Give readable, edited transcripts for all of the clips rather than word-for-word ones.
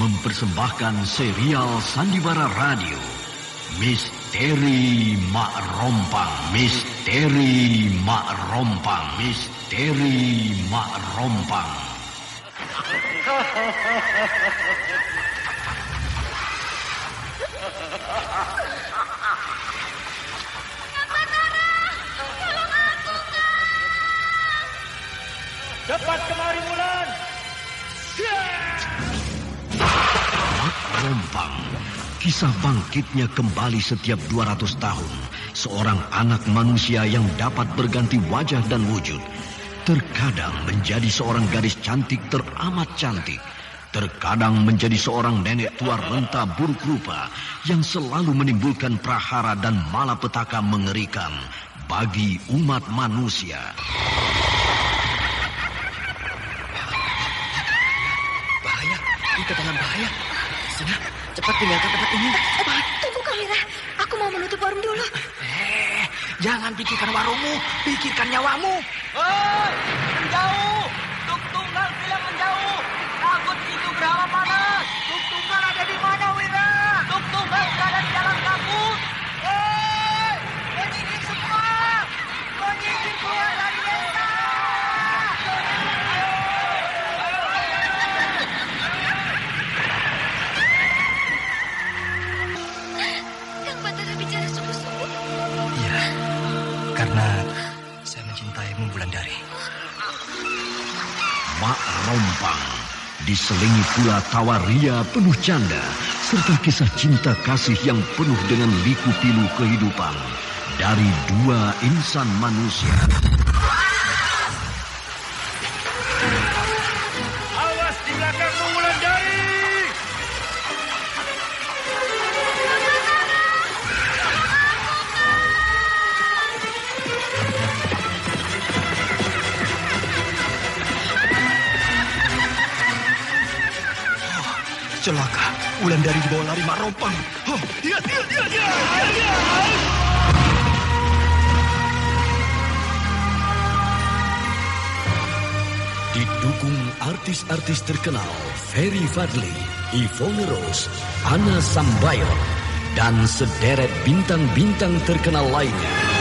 mempersembahkan serial Sandiwara Radio Misteri Mak Rompang. Misteri Mak Rompang. Misteri Mak Rompang. Cepat kemari, Wulan. Mak Rompang. Kisah bangkitnya kembali setiap 200 tahun. Seorang anak manusia yang dapat berganti wajah dan wujud. Terkadang menjadi seorang gadis cantik teramat cantik. Terkadang menjadi seorang nenek tua renta buruk rupa yang selalu menimbulkan prahara dan malapetaka mengerikan bagi umat manusia. Bahaya, kita dalam bahaya. Sudah, cepat tinggalkan tempat ini. Tunggu Kamira, aku mau menutup warung dulu. Jangan pikirkan warungmu, pikirkan nyawamu. Hei, menjauh. Tuk Tunggal bilang menjauh. Takut itu berawa panas. Tuk Tunggal ada di mana, Wira? Tuk Tunggal berada di dalam kabut. Hei, penyihir semua. Penyihir keluar dari desa. Kang Batara bicara sungguh-sungguh. Iya, karena saya mencintaimu, Wulandari. Mak Rompang diselingi pula tawa ria penuh canda serta kisah cinta kasih yang penuh dengan liku-pilu kehidupan dari dua insan manusia. Awas di belakangmu, Wulandari. Celaka, Wulandari dibawa lari Mak Rompang. Dia. Didukung artis-artis terkenal Ferry Fadli, Yvonne Rose, Anna Sambayon, dan sederet bintang-bintang terkenal lainnya.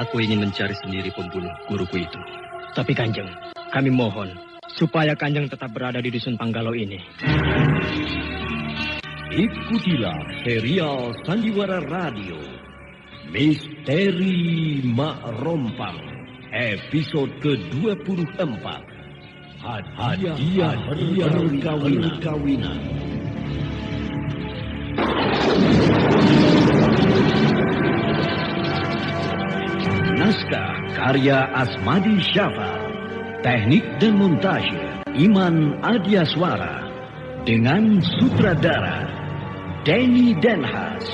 Aku ingin mencari sendiri pembunuh guruku itu. Tapi Kanjeng, kami mohon supaya Kanjeng tetap berada di dusun Panggalau ini. Ikutilah serial Sandiwara Radio Misteri Mak Rompang episode ke-24. Hadiah perkawinan. Naskah karya Asmadi Syafar, teknik dan montase Iman Adyaswara, dengan sutradara Denny Denhas.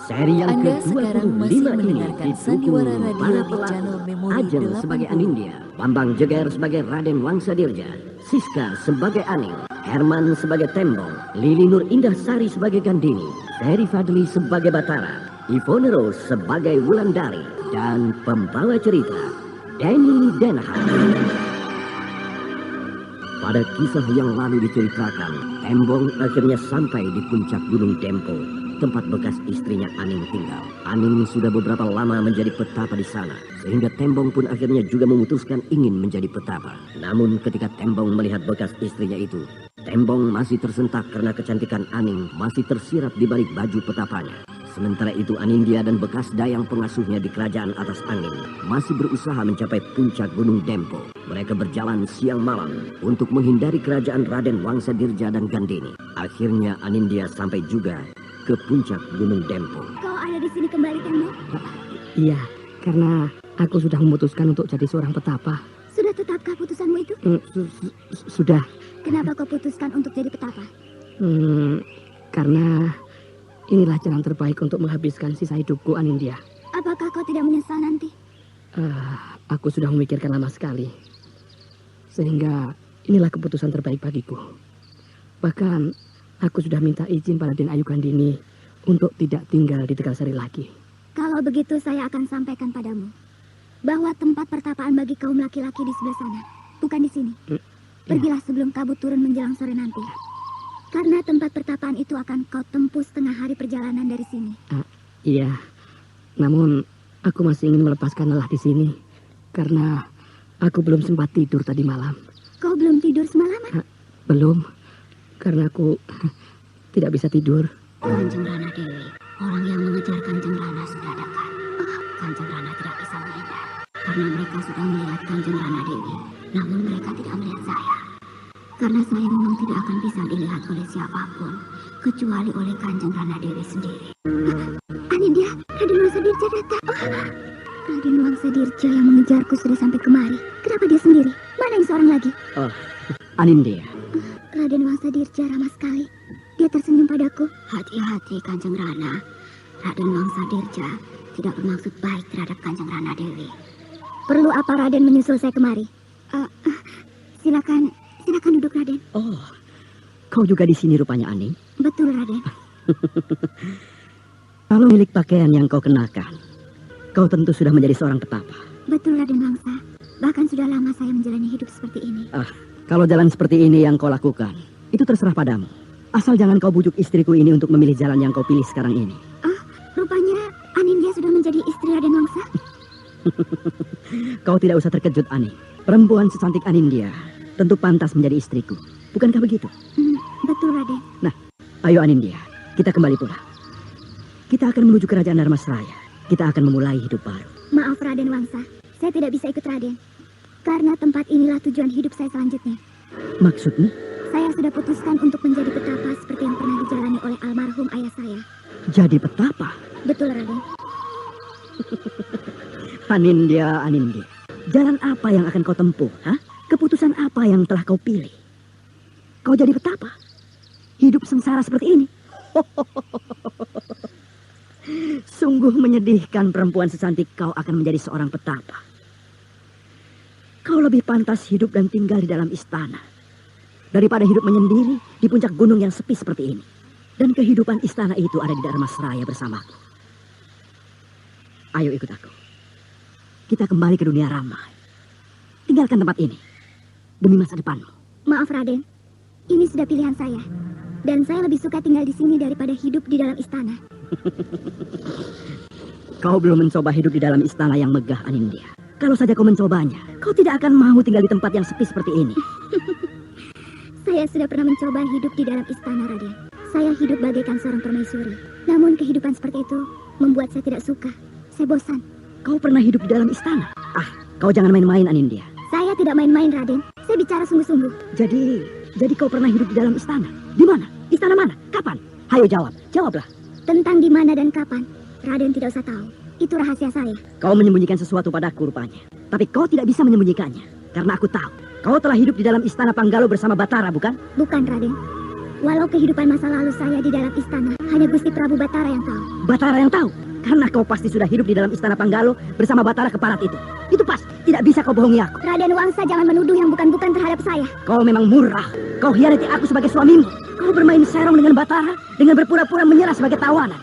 Serial Anda sekarang masih ke-25 ini mendengarkan Sandiwara didukung Radio para di pelakon. channel Memori Ajeng 80. sebagai Anindya, Bambang Jeger sebagai Raden Wangsadirja, Siska sebagai Aning, Herman sebagai Tembong, Lili Nur Indah Sari sebagai Gandini, Ferry Fadli sebagai Batara, Yvonne Rose sebagai Wulandari, dan pembawa cerita Denny Denhas. Pada kisah yang lalu diceritakan, Tembong akhirnya sampai di puncak Gunung Dempo, tempat bekas istrinya Aning tinggal. Aning sudah beberapa lama menjadi petapa di sana, sehingga Tembong pun akhirnya juga memutuskan ingin menjadi petapa. Namun ketika Tembong melihat bekas istrinya itu, Tembong masih tersentak karena kecantikan Aning masih tersirap di balik baju petapanya. Sementara itu Anindya dan bekas dayang pengasuhnya di kerajaan atas angin masih berusaha mencapai puncak Gunung Dempo. Mereka berjalan siang malam untuk menghindari kerajaan Raden Wangsadirja dan Gandini. Akhirnya Anindya sampai juga ke puncak Gunung Dempo. Kau ada di sini kembali, Tembong? Iya, karena aku sudah memutuskan untuk jadi seorang petapa. Sudah tetapkah putusanmu itu? Sudah. Kenapa kau putuskan untuk jadi petapa? Karena inilah jalan terbaik untuk menghabiskan sisa hidupku, Anindya. Apakah kau tidak menyesal nanti? Aku sudah memikirkan lama sekali. Sehingga inilah keputusan terbaik bagiku. Bahkan aku sudah minta izin pada Den Ayu Kandini untuk tidak tinggal di Tegalsari lagi. Kalau begitu saya akan sampaikan padamu bahwa tempat pertapaan bagi kaum laki-laki di sebelah sana, bukan di sini. Pergilah sebelum kabut turun menjelang sore nanti. Karena tempat pertapaan itu akan kau tempuh setengah hari perjalanan dari sini. Iya, namun aku masih ingin melepaskan lelah di sini karena aku belum sempat tidur tadi malam. Kau belum tidur semalaman? Belum, karena aku tidak bisa tidur. Kanjeng Rana Dewi, orang yang mengejar Kanjeng Rana sudah dekat. Kanjeng Rana tidak bisa menghindar karena mereka sudah melihat Kanjeng Rana Dewi, namun mereka tidak melihat saya. Karena saya memang tidak akan bisa dilihat oleh siapapun kecuali oleh Kanjeng Rana Dewi sendiri. Anindya, Raden Wangsa Dirja datang. Raden Wangsa Dirja yang mengejarku sudah sampai kemari. Kenapa dia sendiri? Mana yang seorang lagi? Anindya. Raden Wangsa Dirja ramah sekali. Dia tersenyum padaku. Hati-hati Kanjeng Rana. Raden Wangsa Dirja tidak bermaksud baik terhadap Kanjeng Rana Dewi. Perlu apa Raden menyusul saya kemari? Silakan duduk Raden. Oh, kau juga di sini rupanya, Aning. Betul Raden. Kalau milik pakaian yang kau kenakan, kau tentu sudah menjadi seorang petapa. Betul Raden Wangsa. Bahkan sudah lama saya menjalani hidup seperti ini. Kalau jalan seperti ini yang kau lakukan, itu terserah padamu. Asal jangan kau bujuk istriku ini untuk memilih jalan yang kau pilih sekarang ini. Rupanya Anindya sudah menjadi istri Raden Wangsa. Kau tidak usah terkejut, Aning. Perempuan secantik Anindya tentu pantas menjadi istriku. Bukankah begitu? Betul Raden. Nah, ayo Anindya, kita kembali pulang. Kita akan menuju kerajaan Dharmasraya. Kita akan memulai hidup baru. Maaf Raden Wangsa, saya tidak bisa ikut Raden. Karena tempat inilah tujuan hidup saya selanjutnya. Maksudmu? Saya sudah putuskan untuk menjadi petapa seperti yang pernah dijalani oleh almarhum ayah saya. Jadi petapa? Betul Raden. Anindya, jalan apa yang akan kau tempuh? Keputusan apa yang telah kau pilih? Kau jadi petapa? Hidup sengsara seperti ini? Sungguh menyedihkan perempuan secantik kau akan menjadi seorang petapa. Kau lebih pantas hidup dan tinggal di dalam istana daripada hidup menyendiri di puncak gunung yang sepi seperti ini. Dan kehidupan istana itu ada di Dharmasraya bersamaku. Ayo ikut aku. Kita kembali ke dunia ramai. Tinggalkan tempat ini demi masa depanmu. Maaf Raden, ini sudah pilihan saya. Dan saya lebih suka tinggal di sini daripada hidup di dalam istana. Kau belum mencoba hidup di dalam istana yang megah, Anindya. Kalau saja kau mencobanya, kau tidak akan mau tinggal di tempat yang sepi seperti ini. Saya sudah pernah mencoba hidup di dalam istana, Raden. Saya hidup bagaikan seorang permaisuri. Namun kehidupan seperti itu membuat saya tidak suka. Saya bosan. Kau pernah hidup di dalam istana? Kau jangan main-main, Anindya. Saya tidak main-main, Raden. Saya bicara sungguh-sungguh. Jadi kau pernah hidup di dalam istana? Di mana? Istana mana? Kapan? Hayo jawablah. Tentang di mana dan kapan, Raden tidak usah tahu. Itu rahasia saya. Kau menyembunyikan sesuatu padaku rupanya. Tapi kau tidak bisa menyembunyikannya. Karena aku tahu. Kau telah hidup di dalam istana Panggalo bersama Batara, bukan? Bukan, Raden. Walau kehidupan masa lalu saya di dalam istana, hanya Gusti Prabu Batara yang tahu. Batara yang tahu? Karena kau pasti sudah hidup di dalam istana Panggalo bersama Batara Keparat itu. Itu pas. Tidak bisa kau bohongi aku. Raden Wangsa jangan menuduh yang bukan-bukan terhadap saya. Kau memang murah. Kau hianati aku sebagai suamimu. Kau bermain serong dengan Batara dengan berpura-pura menyerah sebagai tawanan.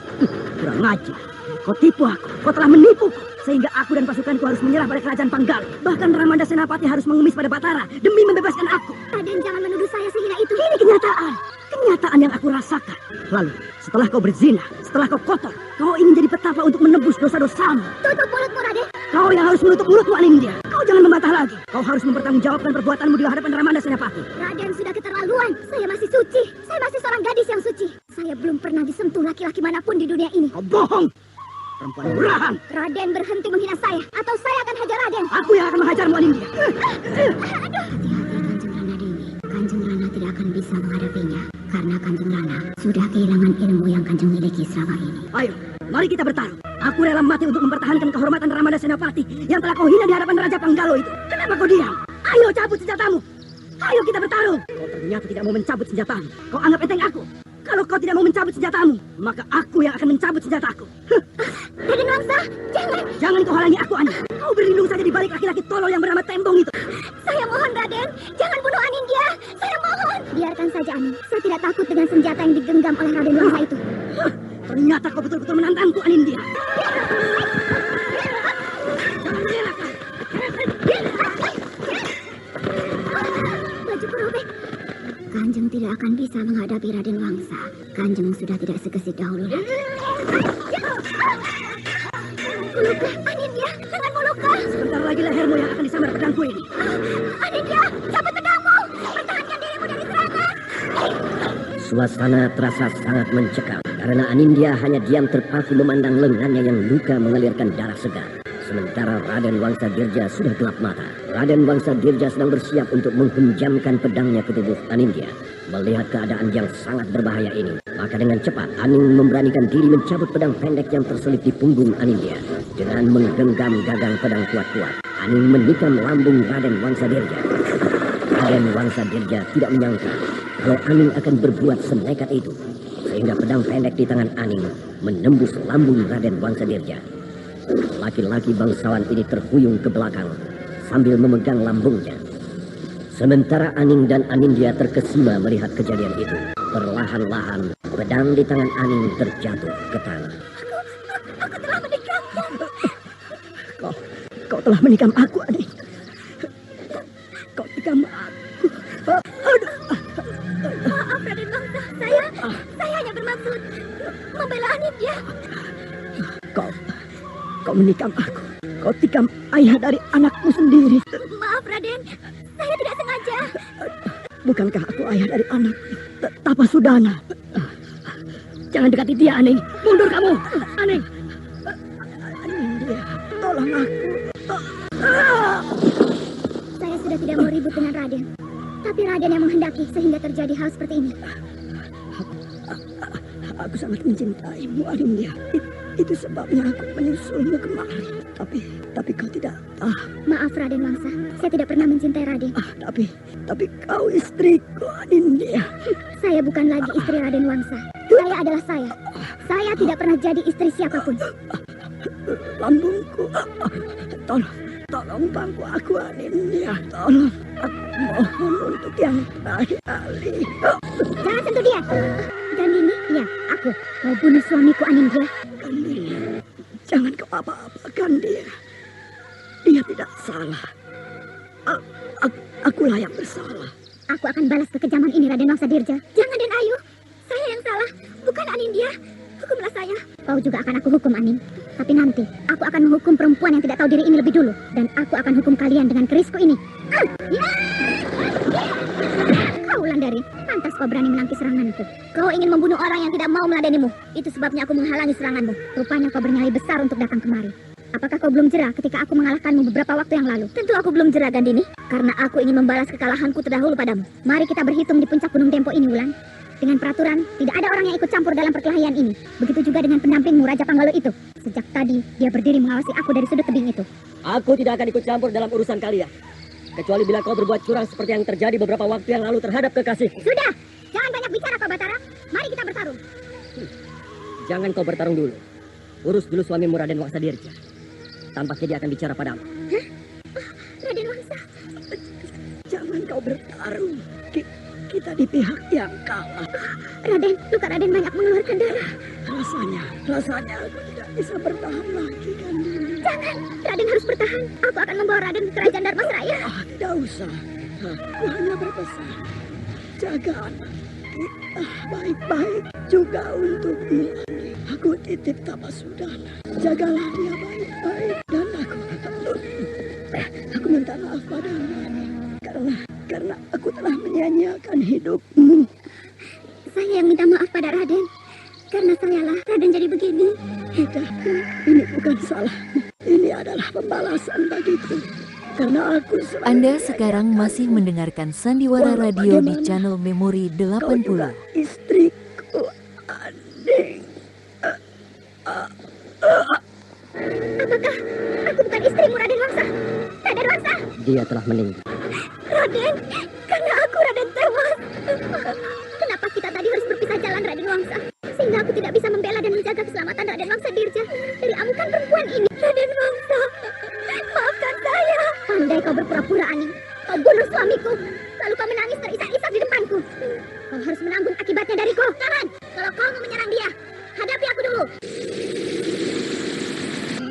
Kurang ajar. Kau tipu aku. Kau telah menipuku. Sehingga aku dan pasukanku harus menyerah pada kerajaan Panggalo. Bahkan Ramanda Senapati harus mengemis pada Batara demi membebaskan aku. Raden jangan menuduh saya sehina itu. Ini kenyataan. Kenyataan yang aku rasakan. Lalu, setelah kau berzina, setelah kau kotor, kau ingin jadi petapa untuk menebus dosa-dosamu. Tutup mulutmu, Raden. Kau yang harus menutup mulutmu, Anindya. Kau jangan membantah lagi. Kau harus mempertanggungjawabkan perbuatanmu di hadapan Ramanda Senapati. Raden sudah keterlaluan. Saya masih suci. Saya masih seorang gadis yang suci. Saya belum pernah disentuh laki-laki manapun di dunia ini. Kau bohong. Perempuan murahan. Raden berhenti menghina saya, atau saya akan hajar Raden. Aku yang akan menghajarmu, Anindya. Hati-hati Kanjeng Rana Dewi. Kanjeng Rana tidak akan bisa menghadapinya. Karena Kanjeng Rana sudah kehilangan ilmu yang Kanjeng miliki selama ini. Ayo, mari kita bertarung. Aku rela mati untuk mempertahankan kehormatan Ramanda Senapati yang telah kau hina di hadapan Raja Panggalo itu. Kenapa kau diam? Ayo cabut senjatamu. Ayo kita bertarung. Kau ternyata tidak mau mencabut senjatamu. Kau anggap enteng aku. Kalau kau tidak mau mencabut senjatamu, maka aku yang akan mencabut senjataku. Raden Wangsa, jangan. Jangan kau halangi aku, Aning. Kau berlindung saja di balik laki-laki tolol yang bernama Tembong itu. Saya mohon, Raden. Jangan bunuh Anindya. Saya mohon. Biarkan saja, Aning. Saya tidak takut dengan senjata yang digenggam oleh Raden Wangsa itu. Ternyata kau betul-betul menantangku, Anindya. Bajuku robek. Kanjeng tidak akan bisa menghadapi Raden Wangsa. Kanjeng sudah tidak segesit dahulu lagi. Muluka, Anindya, jangan muluka. Sebentar lagi lehermu yang akan disambar pedangku ini. Anindya, cabut pedangmu. Pertahankan dirimu dari serangan. Suasana terasa sangat mencekam karena Anindya hanya diam terpaku memandang lengannya yang luka mengalirkan darah segar. Sementara Raden Wangsa Dirja sudah gelap mata. Raden Wangsa Dirja sedang bersiap untuk menghunjamkan pedangnya ke tubuh Anindya. Melihat keadaan yang sangat berbahaya ini, maka dengan cepat Aning memberanikan diri mencabut pedang pendek yang terselip di punggung Anindya. Dengan menggenggam gagang pedang kuat-kuat, Aning menikam lambung Raden Wangsa Dirja. Raden Wangsa Dirja tidak menyangka kalau Aning akan berbuat senekat itu, sehingga pedang pendek di tangan Aning menembus lambung Raden Wangsa Dirja. Laki-laki bangsawan ini terhuyung ke belakang sambil memegang lambungnya. Sementara Aning dan Anindya terkesima melihat kejadian itu. Perlahan-lahan pedang di tangan Aning terjatuh ke tanah. Aku telah menikamnya. Kau telah menikam aku, Aning. Kau tikam aku. Aduh. Maaf, Raden Wangsa. Saya hanya bermaksud membela Anindya. Kau menikam aku. Kau tikam ayah dari anakmu sendiri. Maaf, Raden. Saya tidak sengaja. Bukankah aku ayah dari anak Tapasudana? Jangan dekati dia, Aning. Mundur kamu, Aning. Anindya, tolong aku. Saya sudah tidak mau ribut dengan Raden. Tapi Raden yang menghendaki sehingga terjadi hal seperti ini. Aku sangat mencintaimu, Anindya. Itu sebabnya aku menyusulmu kemari. Tapi kau tidak tahu. Maaf, Raden Wangsa. Saya tidak pernah mencintai Raden. Tapi kau istriku, Anindya. Saya bukan lagi istri Raden Wangsa. Saya adalah saya. Saya tidak pernah jadi istri siapapun. Lambungku. Tolong bangku aku, Anindya. Tolong. Aku mohon untuk yang terakhir kali. Jangan sentuh dia. Gandini, ya, aku mau bunuh suamiku, Anindya. Gandini, jangan kau apa-apakan dia. Dia tidak salah. Akulah yang bersalah. Aku akan balas kekejaman ini, Raden Wangsa Dirja. Jangan, Den Ayu. Saya yang salah, bukan Anindya. Hukumlah saya. Kau juga akan aku hukum, Aning. Tapi nanti, aku akan menghukum perempuan yang tidak tahu diri ini lebih dulu. Dan aku akan hukum kalian dengan kerisku ini. Kau Wulandari, pantas kau berani menangkis seranganku. Kau ingin membunuh orang yang tidak mau meladenimu. Itu sebabnya aku menghalangi seranganmu. Rupanya kau bernyali besar untuk datang kemari. Apakah kau belum jera ketika aku mengalahkanmu beberapa waktu yang lalu? Tentu aku belum jera, Gandini. Karena aku ingin membalas kekalahanku terdahulu padamu. Mari kita berhitung di puncak Gunung Dempo ini, Wulan. Dengan peraturan, tidak ada orang yang ikut campur dalam perkelahian ini. Begitu juga dengan pendampingmu, Raja Panggalo itu. Sejak tadi, dia berdiri mengawasi aku dari sudut tebing itu. Aku tidak akan ikut campur dalam urusan kalian. Kecuali bila kau berbuat curang seperti yang terjadi beberapa waktu yang lalu terhadap kekasihku. Sudah! Jangan banyak bicara, Pak Batara. Mari kita bertarung. Jangan kau bertarung dulu. Urus dulu suamimu Raden Wangsa Dirja. Tampaknya dia akan bicara padamu. Hah? Raden Wangsa. Jangan kau bertarung. Kita di pihak yang kalah. Raden, luka Raden banyak mengeluarkan darah. Rasanya aku tidak bisa bertahan lagi, Gandini. Jangan, Raden harus bertahan. Aku akan membawa Raden ke kerajaan Dharmasraya. Tidak usah. Aku hanya berpesan. Jaga anak kita baik-baik juga untukmu. Aku titip Tapasudana. Jagalah dia baik-baik. Dan aku minta maaf padamu. Karena aku telah menyanyiakan hidupmu. Saya yang minta maaf pada Raden. Karena sayalah Raden jadi begini. Tidak, ini bukan salahmu. Ini adalah pembalasan bagiku. Karena aku Anda sekarang masih mendengarkan Sandiwara Radio di channel Memori 80. Istriku, Aning. Apakah aku bukan istrimu, Raden Wangsa? Raden Wangsa! Dia telah meninggal. Raden, karena aku Raden tewas. Kenapa kita tadi harus berpisah jalan, Raden aku tidak bisa membela dan menjaga keselamatan Raden Wangsa Dirja dari amukan perempuan ini. Raden Wangsa, maafkan saya. Pandai kau berpura-pura, Aning. Kau bunuh suamiku, lalu kau menangis terisak-isak di depanku. Kau harus menanggung akibatnya dariku. Tahan, kalau kau mau menyerang dia, hadapi aku dulu.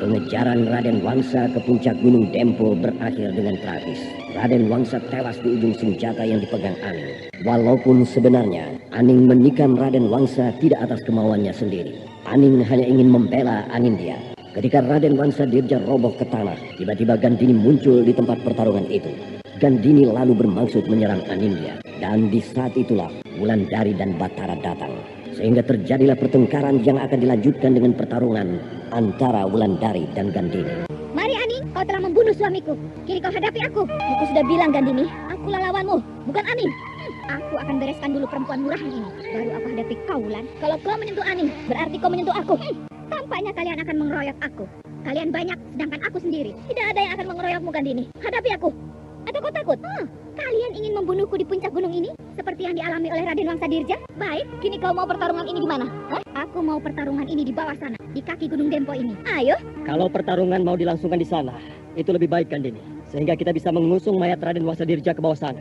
Pengejaran Raden Wangsa ke puncak Gunung Dempo berakhir dengan tragis. Raden Wangsa tewas di ujung senjata yang dipegang Aning. Walaupun sebenarnya Aning menikam Raden Wangsa tidak atas kemauannya sendiri. Aning hanya ingin membela Anindya. Ketika Raden Wangsa Dirja roboh ke tanah, tiba-tiba Gandini muncul di tempat pertarungan itu. Gandini lalu bermaksud menyerang Anindya. Dan di saat itulah Wulandari dan Batara datang. Sehingga terjadilah pertengkaran yang akan dilanjutkan dengan pertarungan antara Wulandari dan Gandini. Mari Aning, kau telah membunuh suamiku. Kini kau hadapi aku. Aku sudah bilang Gandini, akulah lawanmu, bukan Aning. Aku akan bereskan dulu perempuan murahan ini. Baru aku hadapi kau, Wulan. Kalau kau menyentuh Aning, berarti kau menyentuh aku. Tampaknya kalian akan mengeroyok aku. Kalian banyak, sedangkan aku sendiri. Tidak ada yang akan mengeroyokmu, Gandini. Hadapi aku. Atau kau takut? Kalian ingin membunuhku di puncak gunung ini? Seperti yang dialami oleh Raden Wangsa Dirja? Baik, kini kau mau pertarungan ini di mana? Aku mau pertarungan ini di bawah sana, di kaki Gunung Dempo ini. Ayo. Kalau pertarungan mau dilangsungkan di sana, itu lebih baik Gandini. Sehingga kita bisa mengusung mayat Raden Wangsa Dirja ke bawah sana.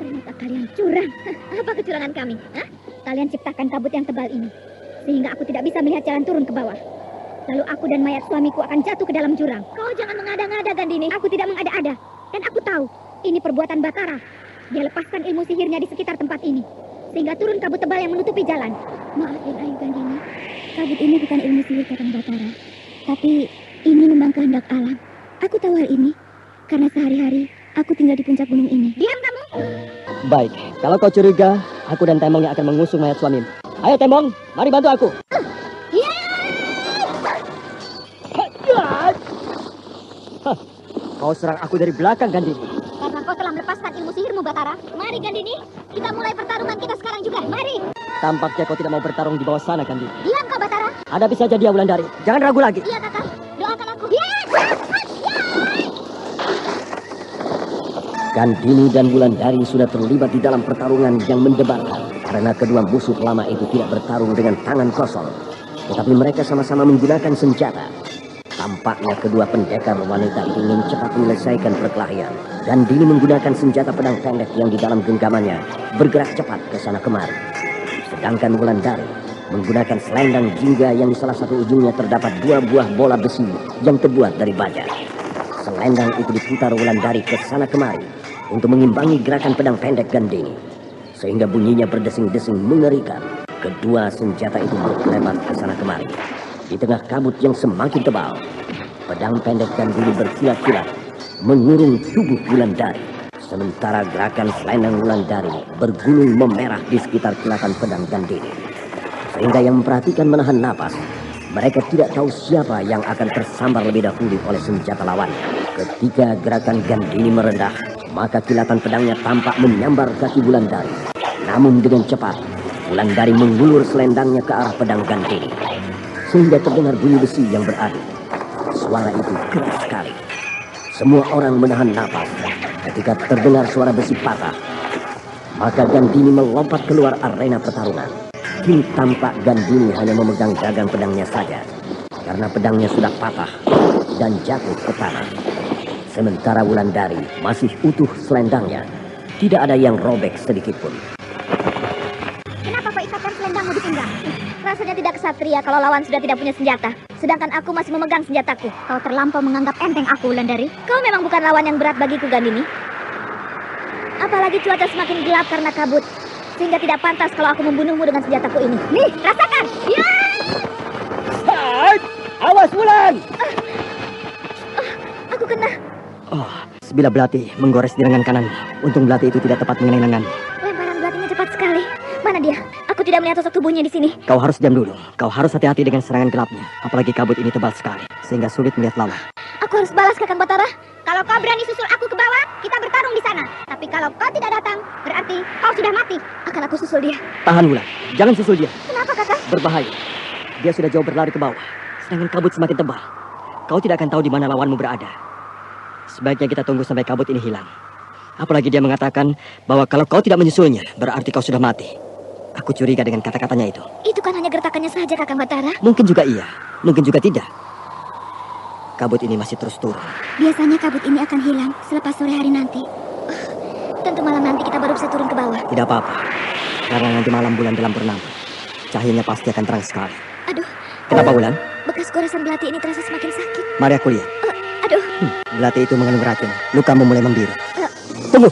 Ternyata kalian curang. Apa kecurangan kami? Kalian ciptakan kabut yang tebal ini, sehingga aku tidak bisa melihat jalan turun ke bawah. Lalu aku dan mayat suamiku akan jatuh ke dalam jurang. Kau jangan mengada-ngada, Gandini. Aku tidak mengada-ada. Dan aku tahu, ini perbuatan Batara. Dia lepaskan ilmu sihirnya di sekitar tempat ini, sehingga turun kabut tebal yang menutupi jalan. Maafin Ayu Gandini. Kabut ini bukan ilmu sihir Kakang Batara. Tapi ini memang kehendak alam. Aku tahu hal ini, karena sehari-hari aku tinggal di puncak gunung ini. Diam kamu! Baik, kalau kau curiga, aku dan Tembong yang akan mengusung mayat suamimu. Ayo Tembong, mari bantu aku. Kau serang aku dari belakang, Gandini. Karena kau telah melepaskan ilmu sihirmu, Batara. Mari, Gandini. Kita mulai pertarungan kita sekarang juga. Mari. Tampaknya kau tidak mau bertarung di bawah sana, Gandini. Diam kau, Batara. Hadapi saja dia, Wulandari. Jangan ragu lagi. Iya, Kakak. Doakan aku. Gandini dan Wulandari sudah terlibat di dalam pertarungan yang mendebarkan. Karena kedua musuh lama itu tidak bertarung dengan tangan kosong. Tetapi mereka sama-sama menggunakan senjata. Tampaknya kedua pendekar wanita itu ingin cepat menyelesaikan perkelahian. Gandini menggunakan senjata pedang pendek yang di dalam genggamannya bergerak cepat ke sana kemari. Sedangkan Wulandari menggunakan selendang jingga yang di salah satu ujungnya terdapat 2 buah bola besi yang terbuat dari baja. Selendang itu diputar Wulandari ke sana kemari untuk mengimbangi gerakan pedang pendek Gandini. Sehingga bunyinya berdesing-desing mengerikan. Kedua senjata itu berkelebat ke sana kemari. Di tengah kabut yang semakin tebal, pedang pendek Gandini berkilat-kilat mengurung tubuh Wulandari. Sementara gerakan selendang Wulandari bergulung memerah di sekitar kilatan pedang Gandini. Sehingga yang memperhatikan menahan napas. Mereka tidak tahu siapa yang akan tersambar lebih dahulu oleh senjata lawannya. Ketika gerakan Gandini merendah, maka kilatan pedangnya tampak menyambar kaki Wulandari. Namun dengan cepat, Wulandari mengulur selendangnya ke arah pedang Gandini. Sehingga terdengar bunyi besi yang beradu. Suara itu keras sekali. Semua orang menahan napas ketika terdengar suara besi patah. Maka Gandini melompat keluar arena pertarungan. Kini tampak Gandini hanya memegang gagang pedangnya saja. Karena pedangnya sudah patah dan jatuh ke tanah. Sementara Wulandari masih utuh selendangnya. Tidak ada yang robek sedikit pun. Kenapa kau ikatkan selendangmu di pinggang? Rasanya tidak kesatria kalau lawan sudah tidak punya senjata. Sedangkan aku masih memegang senjataku. Kau terlampau menganggap enteng aku, Wulandari. Kau memang bukan lawan yang berat bagiku, Gandini. Apalagi cuaca semakin gelap karena kabut. Sehingga tidak pantas kalau aku membunuhmu dengan senjataku ini. Nih, rasakan! Ya! Awas, Wulan! Aku kena. Sebilah belati menggores di lengan kanan. Untung belati itu tidak tepat mengenai lengan. Lemparan belatinya cepat sekali. Mana dia? Aku tidak melihat sosok tubuhnya di sini. Kau harus diam dulu. Kau harus hati-hati dengan serangan gelapnya. Apalagi kabut ini tebal sekali, sehingga sulit melihat lawan. Aku harus balas, Kakang Batara. Kalau kau berani susul aku ke bawah, kita bertarung di sana. Tapi kalau kau tidak datang, berarti kau sudah mati. Akan aku susul dia. Tahan, Wulan. Jangan susul dia. Kenapa, Kakak? Berbahaya. Dia sudah jauh berlari ke bawah. Sedangkan kabut semakin tebal. Kau tidak akan tahu di mana lawanmu berada. Sebaiknya kita tunggu sampai kabut ini hilang. Apalagi dia mengatakan bahwa kalau kau tidak menyusulnya, berarti kau sudah mati. Aku curiga dengan kata-katanya itu. Itu kan hanya gertakannya saja, Kakang Batara. Mungkin juga iya, mungkin juga tidak. Kabut ini masih terus turun. Biasanya kabut ini akan hilang selepas sore hari nanti. Tentu malam nanti kita baru bisa turun ke bawah. Tidak apa-apa, karena nanti malam bulan dalam purnama. Cahayanya pasti akan terang sekali. Aduh. Kenapa, Wulan? Bekas goresan belati ini terasa semakin sakit. Mari aku lihat. Aduh. Belati itu mengandung racun. Lukamu mulai membiru. Tunggu.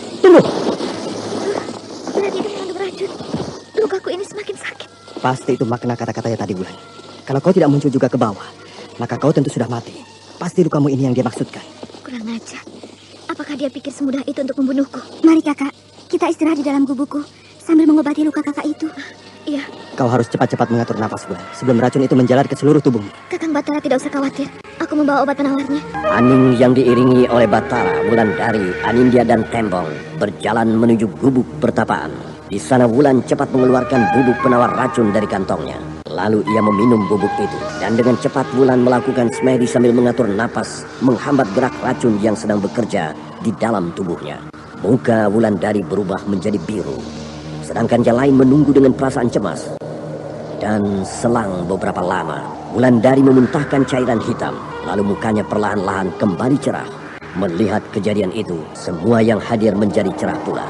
Belati itu mengandung racun. Lukaku ini semakin sakit. Pasti itu makna kata-katanya tadi, Wulan. Kalau kau tidak muncul juga ke bawah, maka kau tentu sudah mati. Pasti lukamu ini yang dia maksudkan. Kurang ajar. Apakah dia pikir semudah itu untuk membunuhku? Mari, Kakak. Kita istirahat di dalam gubukku sambil mengobati luka Kakak itu. Iya. Kau harus cepat-cepat mengatur napas, Wulan, sebelum racun itu menjalar ke seluruh tubuhmu. Kakang Batara tidak usah khawatir. Aku membawa obat penawarnya. Aning yang diiringi oleh Batara, Wulandari, Anindya dan Tembong berjalan menuju gubuk pertapaan. Di sana Wulan cepat mengeluarkan bubuk penawar racun dari kantongnya. Lalu ia meminum bubuk itu. Dan dengan cepat Wulan melakukan semedi sambil mengatur napas, menghambat gerak racun yang sedang bekerja di dalam tubuhnya. Muka Wulandari berubah menjadi biru. Sedangkan yang lain menunggu dengan perasaan cemas. Dan selang beberapa lama, Wulandari memuntahkan cairan hitam. Lalu mukanya perlahan-lahan kembali cerah. Melihat kejadian itu, semua yang hadir menjadi cerah pula.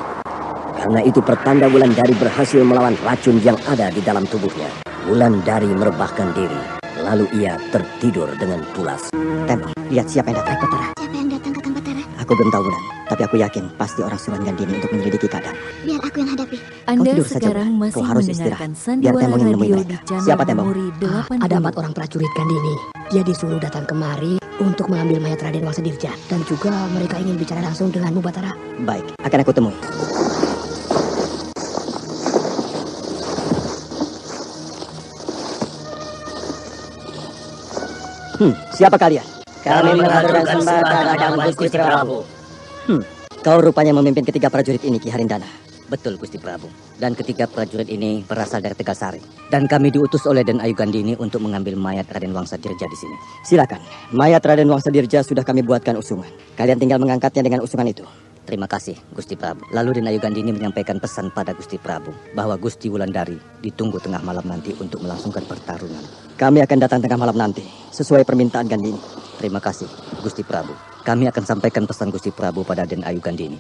Karena itu pertanda Wulandari berhasil melawan racun yang ada di dalam tubuhnya. Wulandari merebahkan diri. Lalu ia tertidur dengan pulas. Tembong, lihat siapa yang datang, Batara. Siapa yang datang, Kakang Batara? Aku belum tahu, Wulan. Tapi aku yakin pasti orang Sunan Gandini untuk menyelidiki keadaan. Biar aku yang hadapi. Anda tidur saja, sekarang Wulan. masih Kau harus mendengarkan istirahat. Biar Sandiwara Tembong yang nemuin Radio mereka. di channel Siapa Tembong? Memori 80. Ada 4 orang prajurit Gandini. Dia disuruh datang kemari untuk mengambil mayat Raden Wangsadirja. Dan juga mereka ingin bicara langsung denganmu, Batara. Baik, akan aku temui. Siapa kalian? Kami mengaturkan sembah kehadapan Gusti Prabu. Kau rupanya memimpin ketiga prajurit ini, Ki Harindana. Betul, Gusti Prabu. Dan ketiga prajurit ini berasal dari Tegalsari. Dan kami diutus oleh Den Ayu Gandini untuk mengambil mayat Raden Wangsadirja di sini. Silakan. Mayat Raden Wangsadirja sudah kami buatkan usungan. Kalian tinggal mengangkatnya dengan usungan itu. Terima kasih, Gusti Prabu. Lalu Den Ayu Gandini menyampaikan pesan pada Gusti Prabu bahwa Gusti Wulandari ditunggu tengah malam nanti untuk melangsungkan pertarungan. Kami akan datang tengah malam nanti, sesuai permintaan Gandini. Terima kasih, Gusti Prabu. Kami akan sampaikan pesan Gusti Prabu pada Den Ayu Gandini.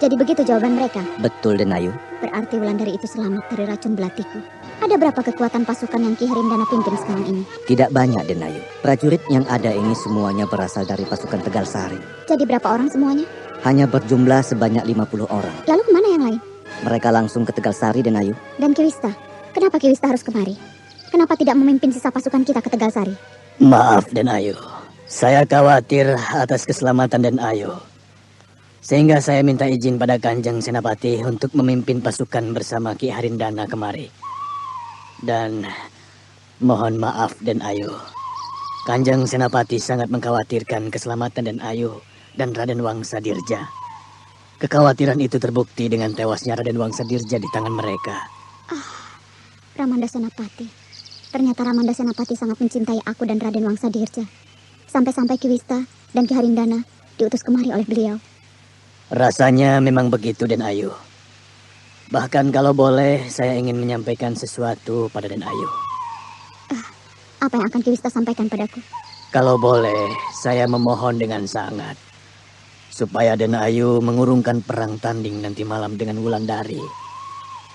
Jadi begitu jawaban mereka. Betul, Den Ayu. Berarti Wulandari itu selamat dari racun belatiku. Ada berapa kekuatan pasukan yang Ki Harindana pimpin sekarang ini? Tidak banyak, Den Ayu. Prajurit yang ada ini semuanya berasal dari pasukan Tegalsari. Jadi berapa orang semuanya? Hanya berjumlah sebanyak 50 orang. Lalu kemana yang lain? Mereka langsung ke Tegalsari, Den Ayu. Dan Kiwista? Kenapa Kiwista harus kemari? Kenapa tidak memimpin sisa pasukan kita ke Tegalsari? Maaf, Den Ayu. Saya khawatir atas keselamatan Den Ayu. Sehingga saya minta izin pada Kanjeng Senapati untuk memimpin pasukan bersama Ki Harindana kemari. Dan mohon maaf, Den Ayu. Kanjeng Senapati sangat mengkhawatirkan keselamatan Den Ayu dan Raden Wangsadirja. Kekhawatiran itu terbukti dengan tewasnya Raden Wangsadirja di tangan mereka. Ramanda Senapati. Ternyata Ramanda Senapati sangat mencintai aku dan Raden Wangsadirja. Sampai-sampai Kiwista dan Ki Harindana diutus kemari oleh beliau. Rasanya memang begitu, Den Ayu. Bahkan kalau boleh, saya ingin menyampaikan sesuatu pada Den Ayu. Apa yang akan Kiwista sampaikan padaku? Kalau boleh, saya memohon dengan sangat supaya Den Ayu mengurungkan perang tanding nanti malam dengan Wulandari.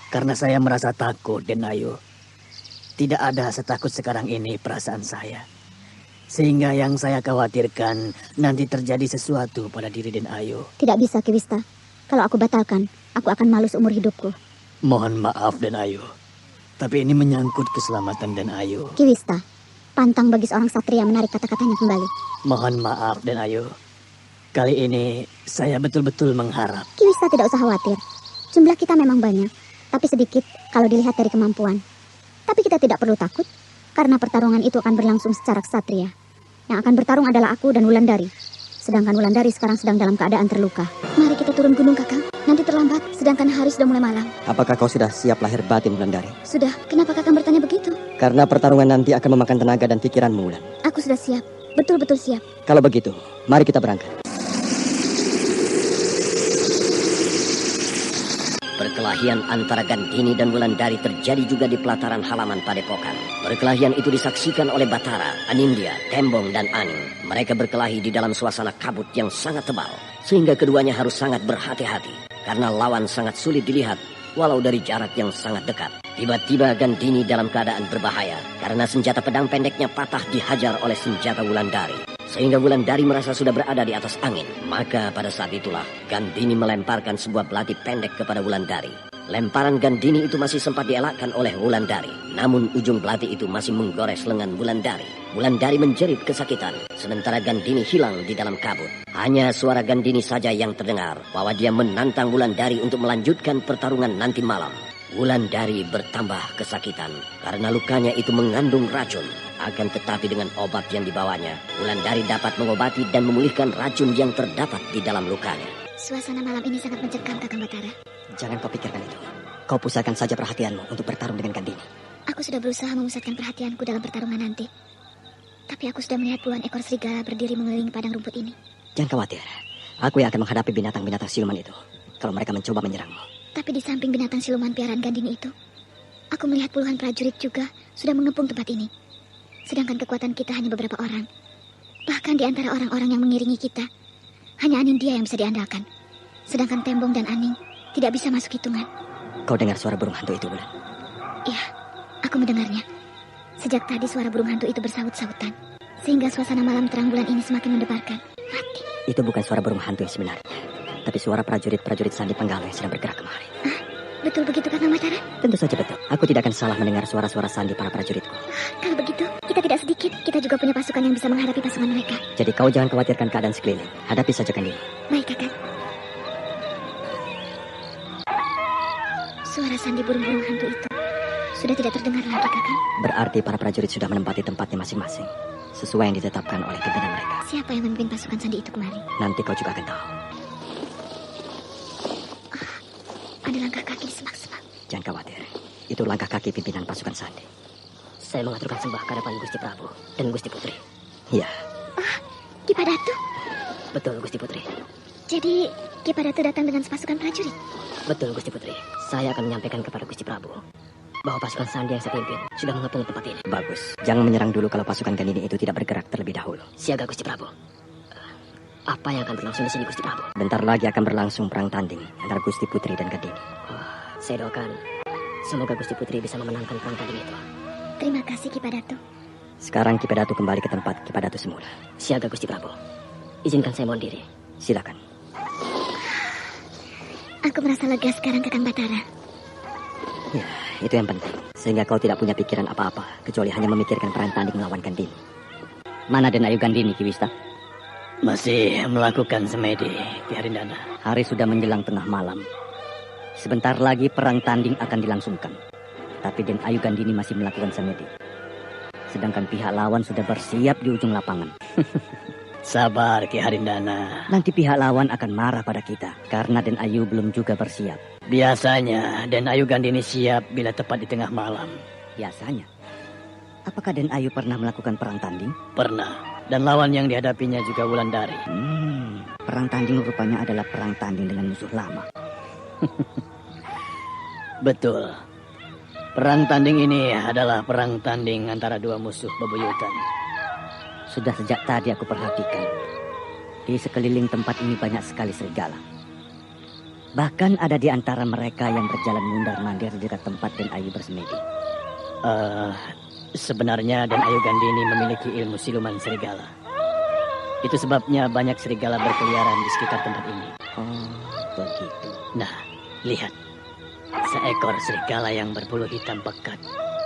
Karena saya merasa takut, Den Ayu. Tidak ada setakut sekarang ini perasaan saya. Sehingga yang saya khawatirkan nanti terjadi sesuatu pada diri Den Ayu. Tidak bisa, Kiwista. Kalau aku batalkan, aku akan malu seumur hidupku. Mohon maaf, Den Ayu. Tapi ini menyangkut keselamatan Den Ayu. Kiwista, pantang bagi seorang satria menarik kata-katanya kembali. Mohon maaf, Den Ayu. Kali ini saya betul-betul mengharap. Kiwista tidak usah khawatir. Jumlah kita memang banyak, tapi sedikit kalau dilihat dari kemampuan. Tapi kita tidak perlu takut, karena pertarungan itu akan berlangsung secara ksatria. Yang akan bertarung adalah aku dan Wulandari. Sedangkan Wulandari sekarang sedang dalam keadaan terluka. Mari kita turun gunung, Kakang. Nanti terlambat, sedangkan hari sudah mulai malam. Apakah kau sudah siap lahir batin, Wulandari? Sudah, kenapa Kakang bertanya begitu? Karena pertarungan nanti akan memakan tenaga dan pikiranmu, Wulan. Aku sudah siap, betul-betul siap. Kalau begitu, mari kita berangkat. Perkelahian antara Gandini dan Wulandari terjadi juga di pelataran halaman padepokan. Perkelahian itu disaksikan oleh Batara, Anindya, Tembong, dan Aning. Mereka berkelahi di dalam suasana kabut yang sangat tebal, sehingga keduanya harus sangat berhati-hati, karena lawan sangat sulit dilihat, walau dari jarak yang sangat dekat. Tiba-tiba Gandini dalam keadaan berbahaya, karena senjata pedang pendeknya patah dihajar oleh senjata Wulandari. Sehingga Wulandari merasa sudah berada di atas angin. Maka pada saat itulah Gandini melemparkan sebuah belati pendek kepada Wulandari. Lemparan Gandini itu masih sempat dielakkan oleh Wulandari. Namun ujung belati itu masih menggores lengan Wulandari. Wulandari menjerit kesakitan, sementara Gandini hilang di dalam kabut. Hanya suara Gandini saja yang terdengar bahwa dia menantang Wulandari untuk melanjutkan pertarungan nanti malam. Wulandari bertambah kesakitan karena lukanya itu mengandung racun. Akan tetapi dengan obat yang dibawanya, Wulandari dapat mengobati dan memulihkan racun yang terdapat di dalam lukanya. Suasana malam ini sangat mencekam, Kakang Batara. Jangan kau pikirkan itu. Kau pusatkan saja perhatianmu untuk bertarung dengan Gandini. Aku sudah berusaha memusatkan perhatianku dalam pertarungan nanti. Tapi aku sudah melihat puluhan ekor serigala berdiri mengelilingi padang rumput ini. Jangan khawatir. Aku yang akan menghadapi binatang-binatang siluman itu kalau mereka mencoba menyerangmu. Tapi di samping binatang siluman piaraan Gandini itu, aku melihat puluhan prajurit juga sudah mengepung tempat ini. Sedangkan kekuatan kita hanya beberapa orang. Bahkan di antara orang-orang yang mengiringi kita, hanya Anindya yang bisa diandalkan. Sedangkan Tembong dan Aning tidak bisa masuk hitungan. Kau dengar suara burung hantu itu, Wulan? Iya, aku mendengarnya. Sejak tadi suara burung hantu itu bersahut-sahutan, sehingga suasana malam terang bulan ini semakin mendebarkan. Mati. Itu bukan suara burung hantu yang sebenarnya, tapi suara prajurit-prajurit Sandi Panggala yang sedang bergerak kemari. Betul begitu, Kakang Batara? Tentu saja betul. Aku tidak akan salah mendengar suara-suara sandi para prajuritku. Kalau begitu, kita tidak sedikit. Kita juga punya pasukan yang bisa menghadapi pasukan mereka. Jadi kau jangan khawatirkan keadaan sekeliling. Hadapi saja Gandini. Baik, Kakang. Suara sandi burung-burung hantu itu sudah tidak terdengar lagi, Kakang. Berarti para prajurit sudah menempati tempatnya masing-masing, sesuai yang ditetapkan oleh pimpinan mereka. Siapa yang memimpin pasukan sandi itu kemari? Nanti kau juga akan tahu. Ada langkah kaki di semak-semak. Jangan khawatir. Itu langkah kaki pimpinan pasukan Sandi. Saya mengaturkan sembah ke hadapan Gusti Prabu dan Gusti Putri. Iya. Ki Padatu? Betul, Gusti Putri. Jadi, Ki Padatu datang dengan sepasukan prajurit? Betul, Gusti Putri. Saya akan menyampaikan kepada Gusti Prabu bahwa pasukan Sandi yang saya pimpin sudah mengepung tempat ini. Bagus. Jangan menyerang dulu kalau pasukan Gandini itu tidak bergerak terlebih dahulu. Siaga, Gusti Prabu. Apa yang akan berlangsung di sini, Gusti Prabu? Bentar lagi akan berlangsung perang tanding antara Gusti Putri dan Gandini. Saya doakan semoga Gusti Putri bisa memenangkan perang tanding itu. Terima kasih, Ki Padatu. Sekarang Ki Padatu kembali ke tempat Ki Padatu semula. Siaga, Gusti Prabu. Izinkan saya mohon diri. Silakan. Aku merasa lega sekarang, Kakang Batara. Ya, itu yang penting. Sehingga kau tidak punya pikiran apa-apa kecuali hanya memikirkan perang tanding melawan Gandini. Mana Den Ayu Gandini, Ki Wista? Masih melakukan semedi, Ki Harindana. Hari sudah menjelang tengah malam. Sebentar lagi perang tanding akan dilangsungkan. Tapi Den Ayu Gandini masih melakukan semedi. Sedangkan pihak lawan sudah bersiap di ujung lapangan. Sabar, Ki Harindana. Nanti pihak lawan akan marah pada kita karena Den Ayu belum juga bersiap. Biasanya Den Ayu Gandini siap bila tepat di tengah malam. Biasanya? Apakah Den Ayu pernah melakukan perang tanding? Pernah. Dan lawan yang dihadapinya juga Wulandari. Perang tanding rupanya adalah perang tanding dengan musuh lama. Betul. Perang tanding ini adalah perang tanding antara dua musuh bebuyutan. Sudah sejak tadi aku perhatikan. Di sekeliling tempat ini banyak sekali serigala. Bahkan ada di antara mereka yang berjalan mundar-mandir di dekat tempat Den Ayu bersemedi. Sebenarnya Den Ayu Gandini memiliki ilmu siluman serigala. Itu sebabnya banyak serigala berkeliaran di sekitar tempat ini. Oh, begitu. Nah, lihat. Seekor serigala yang berbulu hitam pekat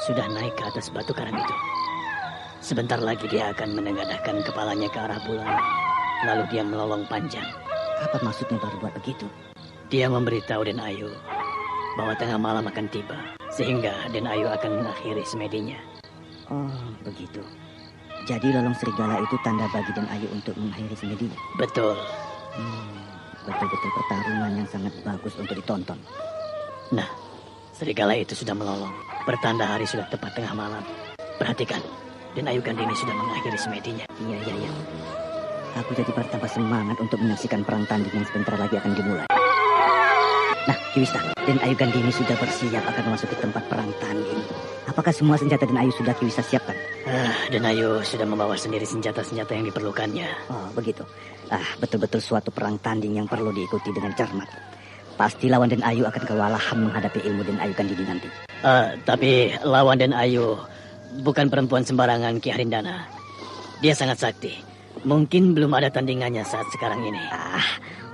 sudah naik ke atas batu karang itu. Sebentar lagi dia akan menengadahkan kepalanya ke arah bulan. Lalu dia melolong panjang. Apa maksudnya berbuat begitu? Dia memberitahu Den Ayu bahwa tengah malam akan tiba. Sehingga Den Ayu akan mengakhiri semedinya. Oh, begitu. Jadi lolong serigala itu tanda bagi Den Ayu untuk mengakhiri semedinya? Betul. Betul-betul pertarungan yang sangat bagus untuk ditonton. Nah, serigala itu sudah melolong. Pertanda hari sudah tepat tengah malam. Perhatikan, Den Ayu Gandini sudah mengakhiri semedinya. Iya. Aku jadi bertambah semangat untuk menyaksikan perang tanding yang sebentar lagi akan dimulai. Nah, Kiwista, Den Ayu Gandini sudah bersiap akan memasuki tempat perang tanding. Apakah semua senjata Den Ayu sudah Kiwista siapkan? Den Ayu sudah membawa sendiri senjata-senjata yang diperlukannya. Oh, begitu. Betul-betul suatu perang tanding yang perlu diikuti dengan cermat. Pasti lawan Den Ayu akan kewalahan menghadapi ilmu Den Ayu Gandini nanti. Tapi lawan Den Ayu bukan perempuan sembarangan, Ki Harindana. Dia sangat sakti. Mungkin belum ada tandingannya saat sekarang ini.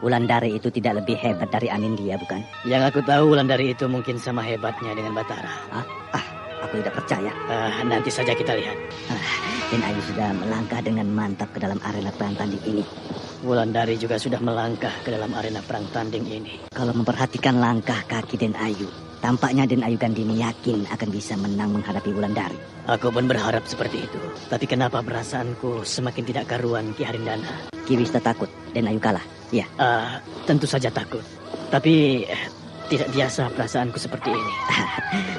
Wulandari itu tidak lebih hebat dari Anindya, bukan? Yang aku tahu Wulandari itu mungkin sama hebatnya dengan Batara. Aku tidak percaya. Nanti saja kita lihat. Den Ayu sudah melangkah dengan mantap ke dalam arena perang tanding ini. Wulandari juga sudah melangkah ke dalam arena perang tanding ini. Kalau memperhatikan langkah kaki Den Ayu, tampaknya Den Ayu Gandini yakin akan bisa menang menghadapi Wulandari. Aku pun berharap seperti itu. Tapi kenapa perasaanku semakin tidak karuan, Ki Harindana? Kiwista takut Den Ayu kalah. Ya. Tentu saja takut. Tapi tidak biasa perasaanku seperti ini.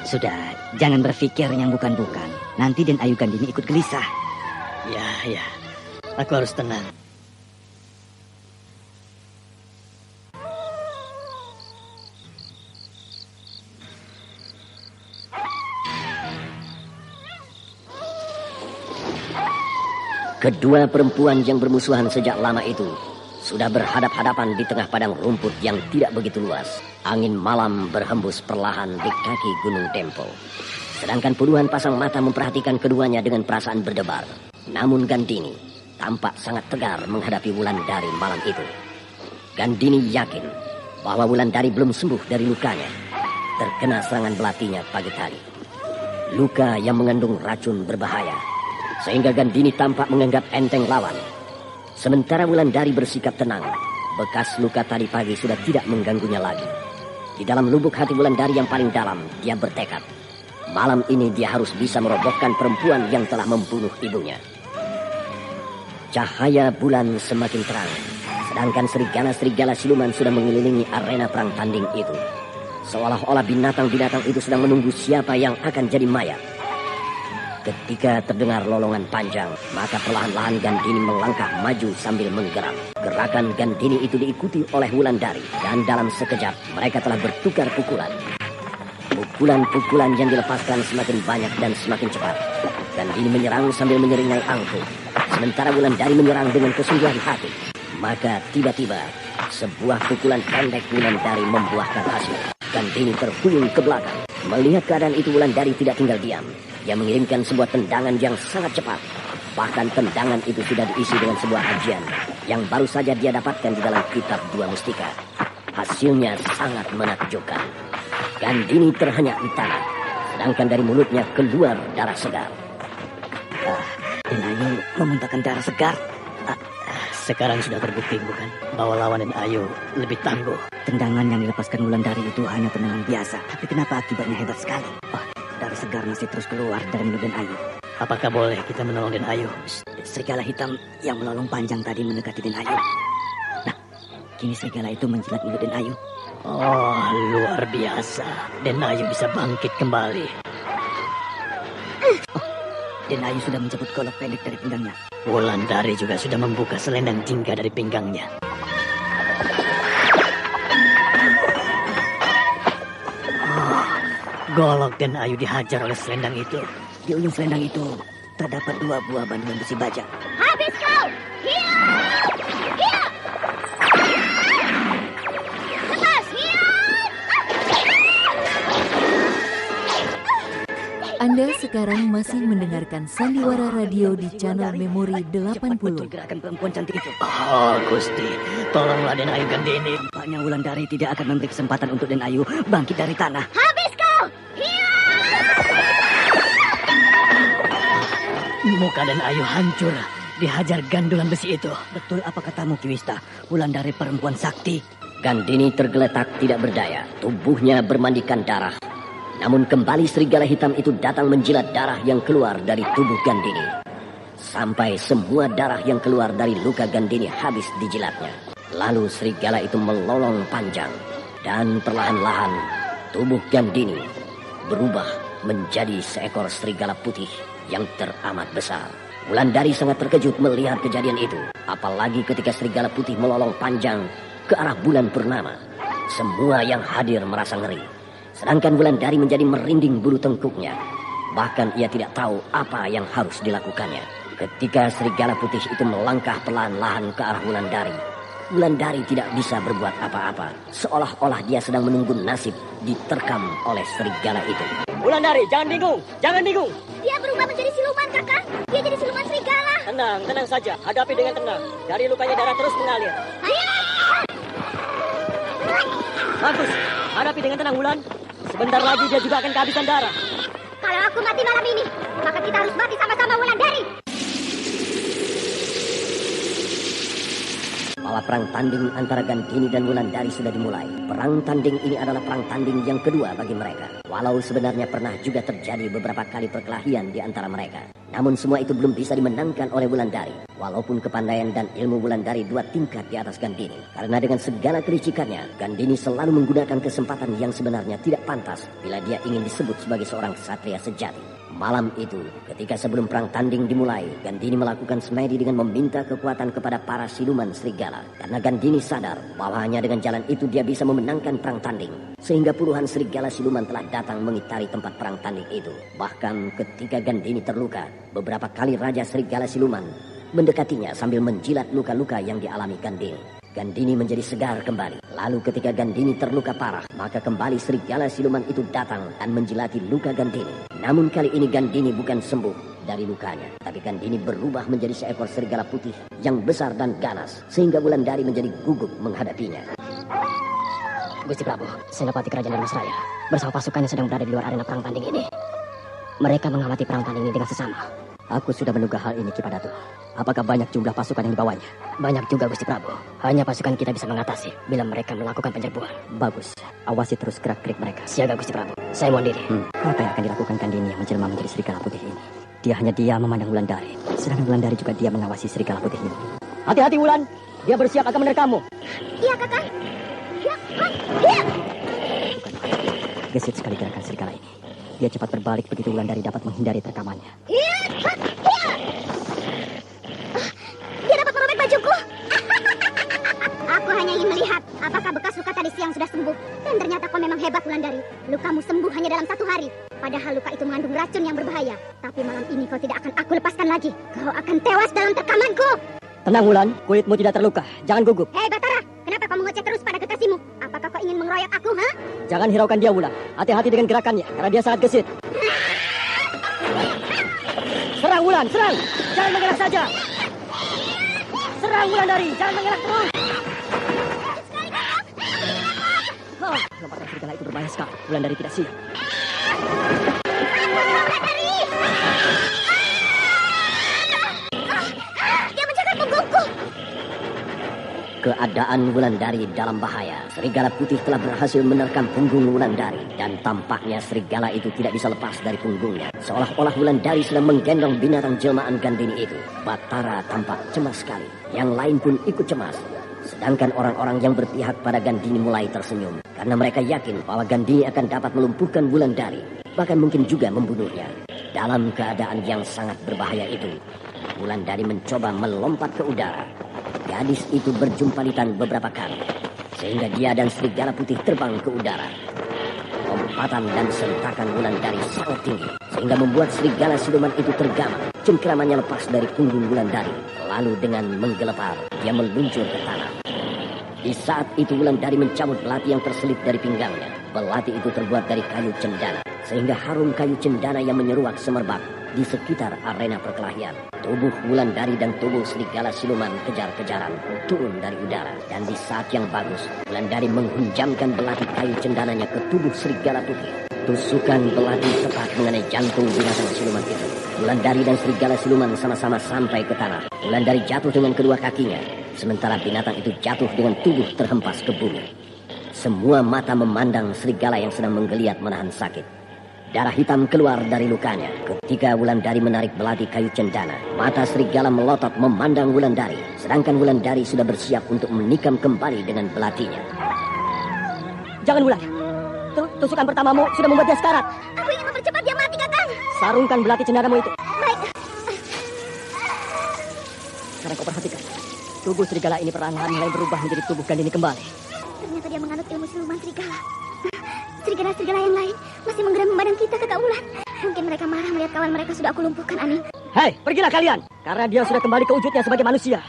Sudah, jangan berpikir yang bukan-bukan. Nanti Den Ayu Gandini ikut gelisah. Ya. Aku harus tenang. Kedua perempuan yang bermusuhan sejak lama itu sudah berhadap-hadapan di tengah padang rumput yang tidak begitu luas. Angin malam berhembus perlahan di kaki Gunung Dempo. Sedangkan puluhan pasang mata memperhatikan keduanya dengan perasaan berdebar. Namun Gandini tampak sangat tegar menghadapi Wulandari malam itu. Gandini yakin bahwa Wulandari belum sembuh dari lukanya. Terkena serangan belatinya pagi tadi. Luka yang mengandung racun berbahaya. Sehingga Gandini tampak menganggap enteng lawan. Sementara Wulandari bersikap tenang, bekas luka tadi pagi sudah tidak mengganggunya lagi. Di dalam lubuk hati Wulandari yang paling dalam, dia bertekad. Malam ini dia harus bisa merobohkan perempuan yang telah membunuh ibunya. Cahaya bulan semakin terang, sedangkan serigala-serigala siluman sudah mengelilingi arena perang tanding itu. Seolah-olah binatang-binatang itu sedang menunggu siapa yang akan jadi mayat. Ketika terdengar lolongan panjang, maka perlahan-lahan Gandini melangkah maju sambil menggeram. Gerakan Gandini itu diikuti oleh Wulandari, dan dalam sekejap mereka telah bertukar pukulan. Pukulan-pukulan yang dilepaskan semakin banyak dan semakin cepat. Gandini menyerang sambil menyeringai angkuh, sementara Wulandari menyerang dengan kesungguhan hati. Maka tiba-tiba sebuah pukulan pendek Wulandari membuahkan hasil. Gandini terhuyung ke belakang. Melihat keadaan itu, Wulandari tidak tinggal diam. Dia mengirimkan sebuah tendangan yang sangat cepat. Bahkan tendangan itu sudah diisi dengan sebuah ajian yang baru saja dia dapatkan di dalam kitab Dua Mustika. Hasilnya sangat menakjubkan. Gandini terhenyak di tanah, sedangkan dari mulutnya keluar darah segar. Den Ayu memuntahkan darah segar. Sekarang sudah terbukti, bukan, bahwa lawan Den Ayu lebih tangguh. Tendangan yang dilepaskan Wulandari itu hanya tendangan biasa, tapi kenapa akibatnya hebat sekali? Darah segar masih terus keluar dari mulut Den Ayu. Apakah boleh kita menolong Den Ayu? Serigala hitam yang melolong panjang tadi mendekati Den Ayu. Nah, kini serigala itu menjilat mulut Den Ayu. Oh, luar biasa. Den Ayu bisa bangkit kembali. Den Ayu sudah mencabut golok pendek dari pinggangnya. Wulandari juga sudah membuka selendang jingga dari pinggangnya. Golok Den Ayu dihajar oleh selendang itu. Di ujung selendang itu terdapat 2 buah bandungan besi baja. Habis kau! Hiat! Hiat! Lepas! Hiat! Anda sekarang masih mendengarkan Sandiwara Radio di channel Memori 80. Gerakan perempuan cantik itu. Oh, Gusti, tolonglah Den Ayu Gandini. Tampaknya Wulandari tidak akan memberi kesempatan untuk Den Ayu bangkit dari tanah. Habis kau! Muka Den Ayu hancur dihajar gandulan besi itu. Betul apa katamu, Kiwista? Wulandari perempuan sakti. Gandini tergeletak tidak berdaya. Tubuhnya bermandikan darah. Namun kembali serigala hitam itu datang menjilat darah yang keluar dari tubuh Gandini. Sampai semua darah yang keluar dari luka Gandini habis dijilatnya. Lalu serigala itu melolong panjang. Dan perlahan-lahan tubuh Gandini berubah menjadi seekor serigala putih yang teramat besar. Wulandari sangat terkejut melihat kejadian itu. Apalagi ketika serigala putih melolong panjang ke arah bulan purnama. Semua yang hadir merasa ngeri. Sedangkan Wulandari menjadi merinding bulu tengkuknya. Bahkan ia tidak tahu apa yang harus dilakukannya. Ketika serigala putih itu melangkah perlahan-lahan ke arah Wulandari, Wulandari tidak bisa berbuat apa-apa. Seolah-olah dia sedang menunggu nasib diterkam oleh serigala itu. Wulandari, jangan bingung, jangan bingung. Dia berubah menjadi siluman, Kakak. Dia jadi siluman serigala. Tenang, tenang saja. Hadapi dengan tenang. Dari lukanya darah terus mengalir. Bagus, hadapi dengan tenang, Wulan. Sebentar lagi dia juga akan kehabisan darah. Kalau aku mati malam ini, maka kita harus mati sama-sama, Wulandari. Bahwa perang tanding antara Gandini dan Wulandari sudah dimulai. Perang tanding ini adalah perang tanding yang kedua bagi mereka. Walau sebenarnya pernah juga terjadi beberapa kali perkelahian di antara mereka. Namun semua itu belum bisa dimenangkan oleh Wulandari. Walaupun kepandaian dan ilmu Wulandari 2 tingkat di atas Gandini. Karena dengan segala kelicikannya, Gandini selalu menggunakan kesempatan yang sebenarnya tidak pantas bila dia ingin disebut sebagai seorang ksatria sejati. Malam itu, ketika sebelum perang tanding dimulai, Gandini melakukan semedi dengan meminta kekuatan kepada para siluman serigala. Karena Gandini sadar bahwa hanya dengan jalan itu dia bisa memenangkan perang tanding. Sehingga puluhan serigala siluman telah datang mengitari tempat perang tanding itu. Bahkan ketika Gandini terluka, beberapa kali Raja Serigala Siluman mendekatinya sambil menjilat luka-luka yang dialami Gandini. Gandini menjadi segar kembali. Lalu ketika Gandini terluka parah, maka kembali serigala siluman itu datang dan menjilati luka Gandini. Namun kali ini Gandini bukan sembuh dari lukanya, tapi Gandini berubah menjadi seekor serigala putih yang besar dan ganas, sehingga Wulandari menjadi gugup menghadapinya. Gusti Prabu, Senopati Kerajaan Dharmasraya bersama pasukannya sedang berada di luar arena perang tanding ini. Mereka mengamati perang tanding ini dengan sesama. Aku sudah menduga hal ini, Ki Padatu. Apakah banyak jumlah pasukan yang dibawanya? Banyak juga, Gusti Prabu. Hanya pasukan kita bisa mengatasi bila mereka melakukan penyerbuan. Bagus. Awasi terus gerak-gerik mereka. Siaga, Gusti Prabu. Saya mohon diri. Apa yang akan dilakukan Gandini yang menjelma menjadi serigala putih ini? Dia hanya diam memandang Wulandari. Sedangkan Wulandari juga diam mengawasi serigala putih ini. Hati-hati, Wulan. Dia bersiap akan menerkammu. Iya, Kakak. Iya. Gesit sekali gerakan serigala ini. Dia cepat berbalik begitu Wulandari dapat menghindari terkamannya. Iya. Dia dapat merobek bajuku. Aku hanya ingin melihat apakah bekas luka tadi siang sudah sembuh. Dan ternyata kau memang hebat, Wulandari. Lukamu sembuh hanya dalam 1 hari. Padahal luka itu mengandung racun yang berbahaya. Tapi malam ini kau tidak akan aku lepaskan lagi. Kau akan tewas dalam terkamanku. Tenang, Wulan. Kulitmu tidak terluka. Jangan gugup. Hei, Batara. Kenapa kau mengoceh terus pada kekasihmu? Apakah kau ingin mengeroyok aku, ha? Jangan hiraukan dia, Wulan. Hati-hati dengan gerakannya, karena dia sangat gesit. Serang, Wulan, serang! Jangan mengelak saja! Serang, Wulandari! Jangan mengelak terus! Lompatan serigala itu berbahaya sekali. Wulandari tidak siap. Dia menjaga punggungku! Keadaan Wulandari dalam bahaya. Serigala putih telah berhasil menerkam punggung Wulandari. Dan tampaknya serigala itu tidak bisa lepas dari punggungnya. Seolah-olah Wulandari sedang menggendong binatang jelmaan Gandini itu. Batara tampak cemas sekali. Yang lain pun ikut cemas. Sedangkan orang-orang yang berpihak pada Gandini mulai tersenyum. Karena mereka yakin bahwa Gandini akan dapat melumpuhkan Wulandari. Bahkan mungkin juga membunuhnya. Dalam keadaan yang sangat berbahaya itu, Wulandari mencoba melompat ke udara. Gadis itu berjumpalitan beberapa kali, sehingga dia dan serigala putih terbang ke udara. Lompatan dan sentakan Wulandari sangat tinggi, sehingga membuat serigala siluman itu tergama. Cengkeramannya lepas dari punggung Wulandari, lalu dengan menggelepar, dia meluncur ke tanah. Di saat itu Wulandari mencabut belati yang terselip dari pinggangnya. Belati itu terbuat dari kayu cendana, sehingga harum kayu cendana yang menyeruak semerbak di sekitar arena perkelahian. Tubuh Wulandari dan tubuh serigala siluman kejar-kejaran turun dari udara. Dan di saat yang bagus, Wulandari menghunjamkan belati kayu cendananya ke tubuh serigala putih. Tusukan belati tepat mengenai jantung binatang siluman itu. Wulandari dan serigala siluman sama-sama sampai ke tanah. Wulandari jatuh dengan kedua kakinya, sementara binatang itu jatuh dengan tubuh terhempas ke bumi. Semua mata memandang serigala yang sedang menggeliat menahan sakit. Darah hitam keluar dari lukanya. Ketika Wulandari menarik belati kayu cendana, mata serigala melotot memandang Wulandari. Sedangkan Wulandari sudah bersiap untuk menikam kembali dengan belatinya. Jangan, Wulan. Tusukan pertamamu sudah membuat dia sekarat. Aku ingin mempercepat dia mati, Kakang. Sarungkan belati cendanamu itu. Baik. Sekarang kau perhatikan. Tubuh serigala ini perlahan-lahan mulai berubah menjadi tubuh Gandini kembali. Ternyata dia menganut ilmu siluman serigala. Serigala-serigala yang lain masih menggeram badan kita, Kakak Wulan. Mungkin mereka marah melihat kawan mereka sudah aku lumpuhkan, Aning. Hei, pergilah kalian. Karena dia sudah kembali ke wujudnya sebagai manusia.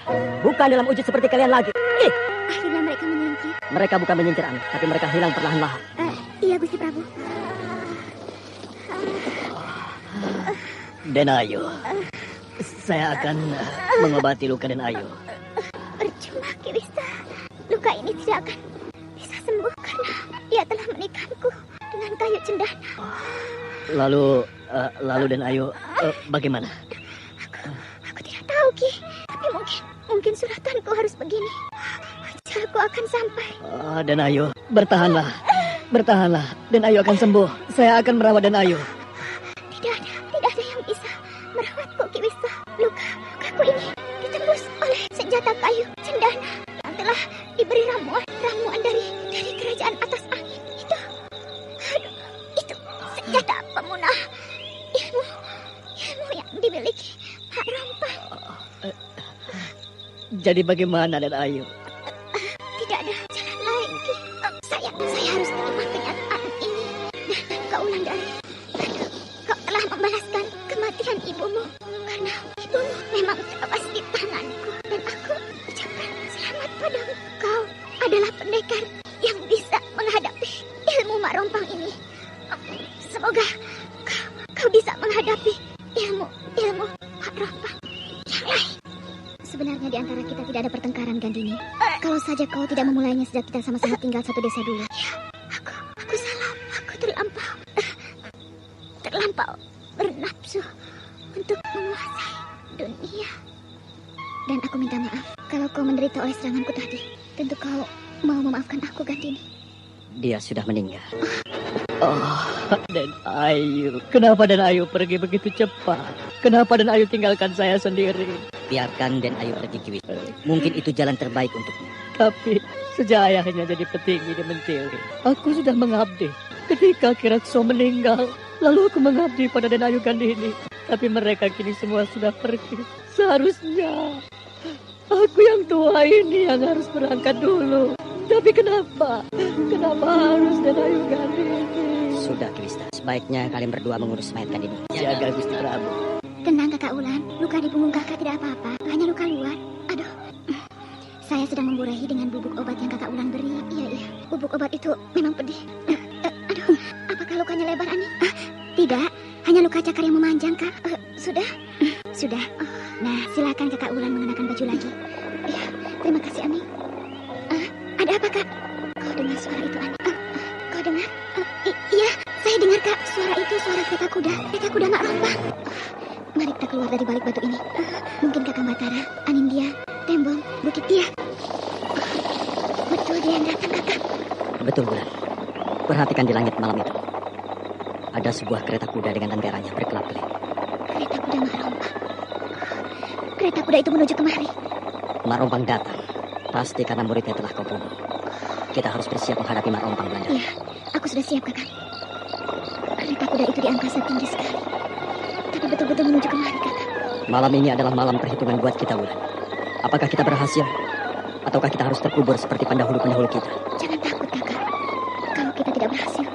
Bukan dalam wujud seperti kalian lagi. Akhirnya mereka menyingkir. Mereka bukan menyingkir, Aning, tapi mereka hilang perlahan-lahan. Iya, Gusti Prabu. Den Ayu, saya akan mengobati luka Den Ayu. Percuma, Ki Wista. Luka ini tidak akan bisa sembuh karena dia telah menikahku dengan kayu cendana. Lalu Den Ayu, bagaimana? Aku tidak tahu, Ki. Tapi mungkin suratanku harus begini. Ajalku akan sampai. Den Ayu, bertahanlah. Bertahanlah. Den Ayu akan sembuh. Saya akan merawat Den Ayu. Tidak ada yang bisa merawatku, Ki Wista. Lukaku ini ditembus oleh senjata kayu cendana yang telah diberi ramuan dari kerajaan atas angin. Itu senjata pemunah ilmu yang dimiliki Pak Rompang. Jadi bagaimana Den Ayu? Tidak ada jalan lain, Ki. Saya harus terima kenyataan ini. Dan Kak Wulandari, kau telah membalaskan kematian ibumu. Karena ibumu memang tewas di tanganku. Dan aku ucapkan selamat padamu. Kau adalah pendekar yang bisa menghadapi ilmu Mak Rompang ini. Semoga kau bisa menghadapi ilmu Mak Rompang yang lain. Sebenarnya di antara kita tidak ada pertengkaran, Gandini. Kalau saja kau tidak memulainya sejak kita sama-sama tinggal satu desa dulu. Ya, aku salah. Aku terlampau bernafsu untuk menguasai dunia. Dan aku minta maaf kalau kau menderita oleh seranganku tadi. Tentu kau mau memaafkan aku, Gandini. Dia sudah meninggal. Den Ayu. Kenapa Den Ayu pergi begitu cepat? Kenapa Den Ayu tinggalkan saya sendiri? Biarkan Den Ayu pergi, Ki Wista. Mungkin itu jalan terbaik untuknya. Tapi sejak ayahnya jadi petinggi di Mencili, aku sudah mengabdi. Ketika Kiratso meninggal, lalu aku mengabdi pada Den Ayu Gandini. Tapi mereka kini semua sudah pergi. Seharusnya aku yang tua ini yang harus berangkat dulu. Tapi kenapa harus Den Ayu Gandini? Sudah, Ki Wista. Sebaiknya kalian berdua mengurus mayat Gandini. Jaga Gusti Prabu. Tenang, Kakak Wulan. Luka di punggung kakak tidak apa-apa. Hanya luka luar. Aduh. Saya sedang memburahi dengan bubuk obat yang Kakak Wulan beri. Iya. Bubuk obat itu memang pedih. Aduh. Apakah lukanya lebar, Ani? Tidak. Hanya luka cakar yang memanjang, Kak. Sudah? Sudah. Nah, silakan Kakak Wulan mengenakan baju lagi. Iya. Terima kasih, Ani. Ada apa, Kak? Kau dengar suara itu, Ani? Kau dengar? Iya. Saya dengar, Kak. Suara itu suara kereta kuda. Kereta kuda Mak Rompang. Mari kita keluar dari balik batu ini. Mungkin Kakang Batara, Anindya, Tembong, Bukit dia. Betul dia yang datang, Kakak. Betul, Wulan. Perhatikan di langit malam itu. Ada sebuah kereta kuda dengan lenderanya berkelap-kelip. Kereta kuda Mak Rompang. Kereta kuda itu menuju kemari. Mak Rompang datang. Pasti karena muridnya telah kau bunuh. Kita harus bersiap menghadapi Mak Rompang, Belanda. Iya, aku sudah siap, Kakak. Kereta kuda itu di angkasa tinggi sekali. Tapi betul-betul menuju kemari, Kakak. Malam ini adalah malam perhitungan buat kita, Wulan. Apakah kita berhasil? Ataukah kita harus terkubur seperti pendahulu-pendahulu kita? Jangan takut, Kakak. Kalau kita tidak berhasil,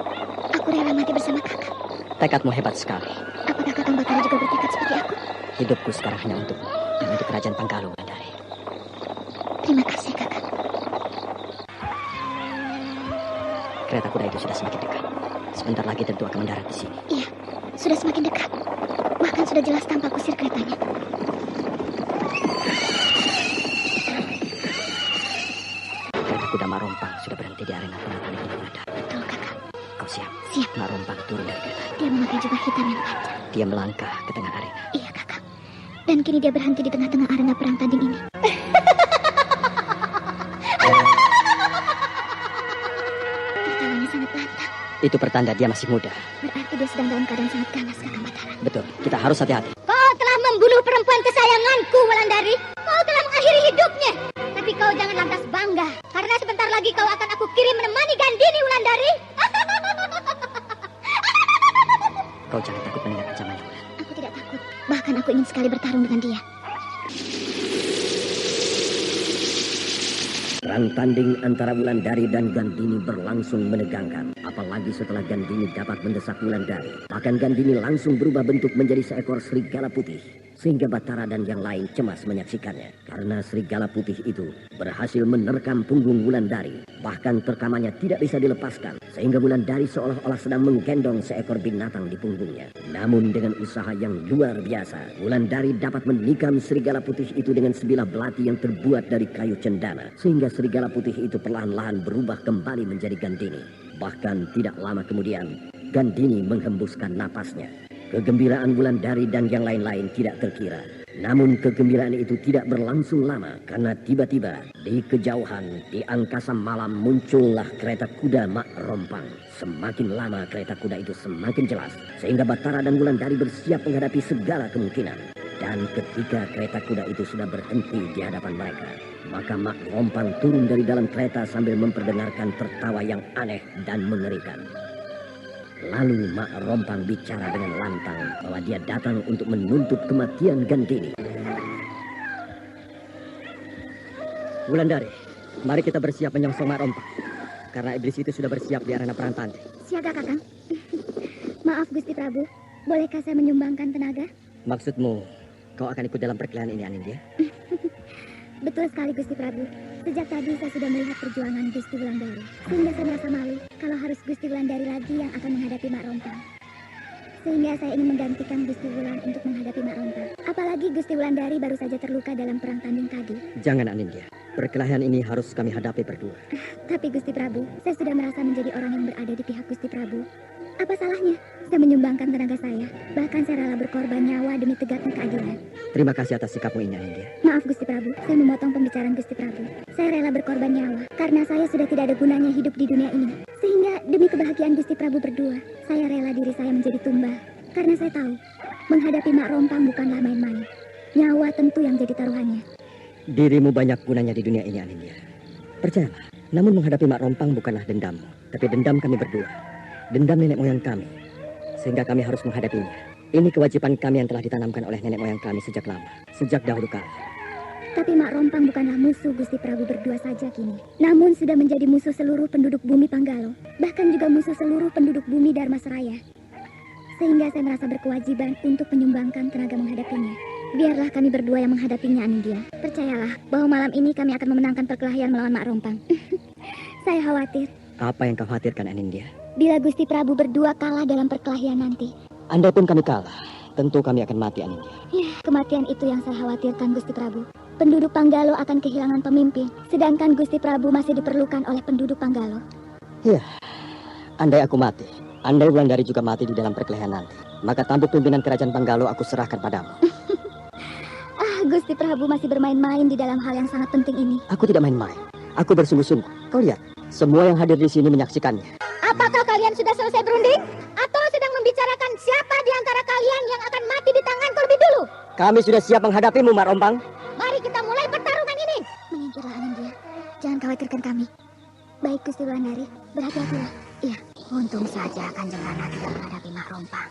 aku rela mati bersama Kakak. Tekadmu hebat sekali. Apakah Kakang Batara juga bertekad seperti aku? Hidupku sekarang hanya untukmu dan untuk kerajaan Panggalu, Gandari. Terima kasih, Kakak. Kereta kuda itu sudah semakin dekat. Sebentar lagi tentu akan mendarat di sini. Iya, sudah semakin dekat. Bahkan sudah jelas tampak kusir keretanya. Kereta kuda Mak Rompang sudah berhenti di arena perang paling ini, Belanda. Betul, Kakak. Kau siap? Siap. Mak Rompang turun dari kereta. Dia memakai jubah hitam yang panjang. Dia melangkah ke tengah arena. Iya, Kakak. Dan kini dia berhenti di tengah-tengah arena perang tanding ini. Tertawanya sangat lantang. Itu pertanda dia masih muda. Berarti dia sedang dalam keadaan sangat ganas, Kakang Batara. Betul, kita harus hati-hati. Kau telah membunuh perempuan kesayanganku, Wulandari. Kau telah mengakhiri hidupnya. Tapi kau jangan lantas bangga. Karena sebentar lagi kau akan aku kirim menemani Gandini, Wulandari. Kau jangan takut mendengar ancamannya, Wulan. Aku tidak takut. Bahkan aku ingin sekali bertarung dengan dia. Perang tanding antara Wulandari dan Gandini berlangsung menegangkan. Apalagi setelah Gandini dapat mendesak Wulandari. Bahkan Gandini langsung berubah bentuk menjadi seekor serigala putih. Sehingga Batara dan yang lain cemas menyaksikannya. Karena serigala putih itu berhasil menerkam punggung Wulandari. Bahkan terkamannya tidak bisa dilepaskan. Sehingga Wulandari seolah-olah sedang menggendong seekor binatang di punggungnya. Namun dengan usaha yang luar biasa, Wulandari dapat menikam serigala putih itu dengan sebilah belati yang terbuat dari kayu cendana. Sehingga serigala putih itu perlahan-lahan berubah kembali menjadi Gandini. Bahkan tidak lama kemudian, Gandini menghembuskan napasnya. Kegembiraan Wulandari dan yang lain-lain tidak terkira. Namun kegembiraan itu tidak berlangsung lama karena tiba-tiba di kejauhan, di angkasa malam muncullah kereta kuda Mak Rompang. Semakin lama kereta kuda itu semakin jelas sehingga Batara dan Wulandari bersiap menghadapi segala kemungkinan. Dan ketika kereta kuda itu sudah berhenti di hadapan mereka, maka Mak Rompang turun dari dalam kereta sambil memperdengarkan tertawa yang aneh dan mengerikan. Lalu Mak Rompang bicara dengan lantang bahwa dia datang untuk menuntut kematian Gandini. Wulandari, mari kita bersiap menyongsong Mak Rompang. Karena iblis itu sudah bersiap di arena perang tanding. Siaga, Kakang. Maaf, Gusti Prabu. Bolehkah saya menyumbangkan tenaga? Maksudmu, kau akan ikut dalam perkelahian ini, Anindya? Betul sekali, Gusti Prabu. Sejak tadi saya sudah melihat perjuangan Gusti Wulandari. Sehingga saya merasa malu kalau harus Gusti Wulandari lagi yang akan menghadapi Mak Rompang. Sehingga saya ingin menggantikan Gusti Wulan untuk menghadapi Mak Rompang. Apalagi Gusti Wulandari baru saja terluka dalam perang tanding tadi. Jangan, Anindya. Perkelahian ini harus kami hadapi berdua. Tapi Gusti Prabu, saya sudah merasa menjadi orang yang berada di pihak Gusti Prabu. Apa salahnya? Saya menyumbangkan tenaga saya. Bahkan saya rela berkorban nyawa demi tegaknya keadilan. Terima kasih atas sikapmu ini, Anindya. Maaf, Gusti Prabu. Saya memotong pembicaraan Gusti Prabu. Saya rela berkorban nyawa karena saya sudah tidak ada gunanya hidup di dunia ini. Sehingga demi kebahagiaan Gusti Prabu berdua, saya rela diri saya menjadi tumbal. Karena saya tahu, menghadapi Mak Rompang bukanlah main-main. Nyawa tentu yang jadi taruhannya. Dirimu banyak gunanya di dunia ini, Anindya. Percayalah, namun menghadapi Mak Rompang bukanlah dendammu, tapi dendam kami berdua. Dendam nenek moyang kami, sehingga kami harus menghadapinya. Ini kewajiban kami yang telah ditanamkan oleh nenek moyang kami sejak lama, sejak dahulu kala. Tapi Mak Rompang bukanlah musuh Gusti Prabu berdua saja kini. Namun sudah menjadi musuh seluruh penduduk bumi Panggalo, bahkan juga musuh seluruh penduduk bumi Dharmasraya. Sehingga saya merasa berkewajiban untuk menyumbangkan tenaga menghadapinya. Biarlah kami berdua yang menghadapinya, Anindya. Percayalah bahwa malam ini kami akan memenangkan perkelahian melawan Mak Rompang. Saya khawatir. Apa yang kau khawatirkan, Anindya? Bila Gusti Prabu berdua kalah dalam perkelahian nanti. Andai pun kami kalah, tentu kami akan mati, Anindya. Ya, kematian itu yang saya khawatirkan, Gusti Prabu. Penduduk Panggalo akan kehilangan pemimpin, sedangkan Gusti Prabu masih diperlukan oleh penduduk Panggalo. Ya, andai aku mati, andai Wulandari juga mati di dalam perkelahian nanti, maka tampuk pimpinan kerajaan Panggalo aku serahkan padamu. Gusti Prabu masih bermain-main di dalam hal yang sangat penting ini. Aku tidak main-main. Aku bersungguh-sungguh. Kau lihat, semua yang hadir di sini menyaksikannya. Apakah kalian sudah selesai berunding? Atau sedang membicarakan siapa di antara kalian yang akan mati di tanganku lebih dulu? Kami sudah siap menghadapimu, Mak Rompang. Mari kita mulai pertarungan ini. Menyingkirlah, Anindya. Jangan khawatirkan kami. Baik, Gusti Wulandari. Berhati-hatilah. Iya, untung saja Kanjeng Rana tidak menghadapi Mak Rompang.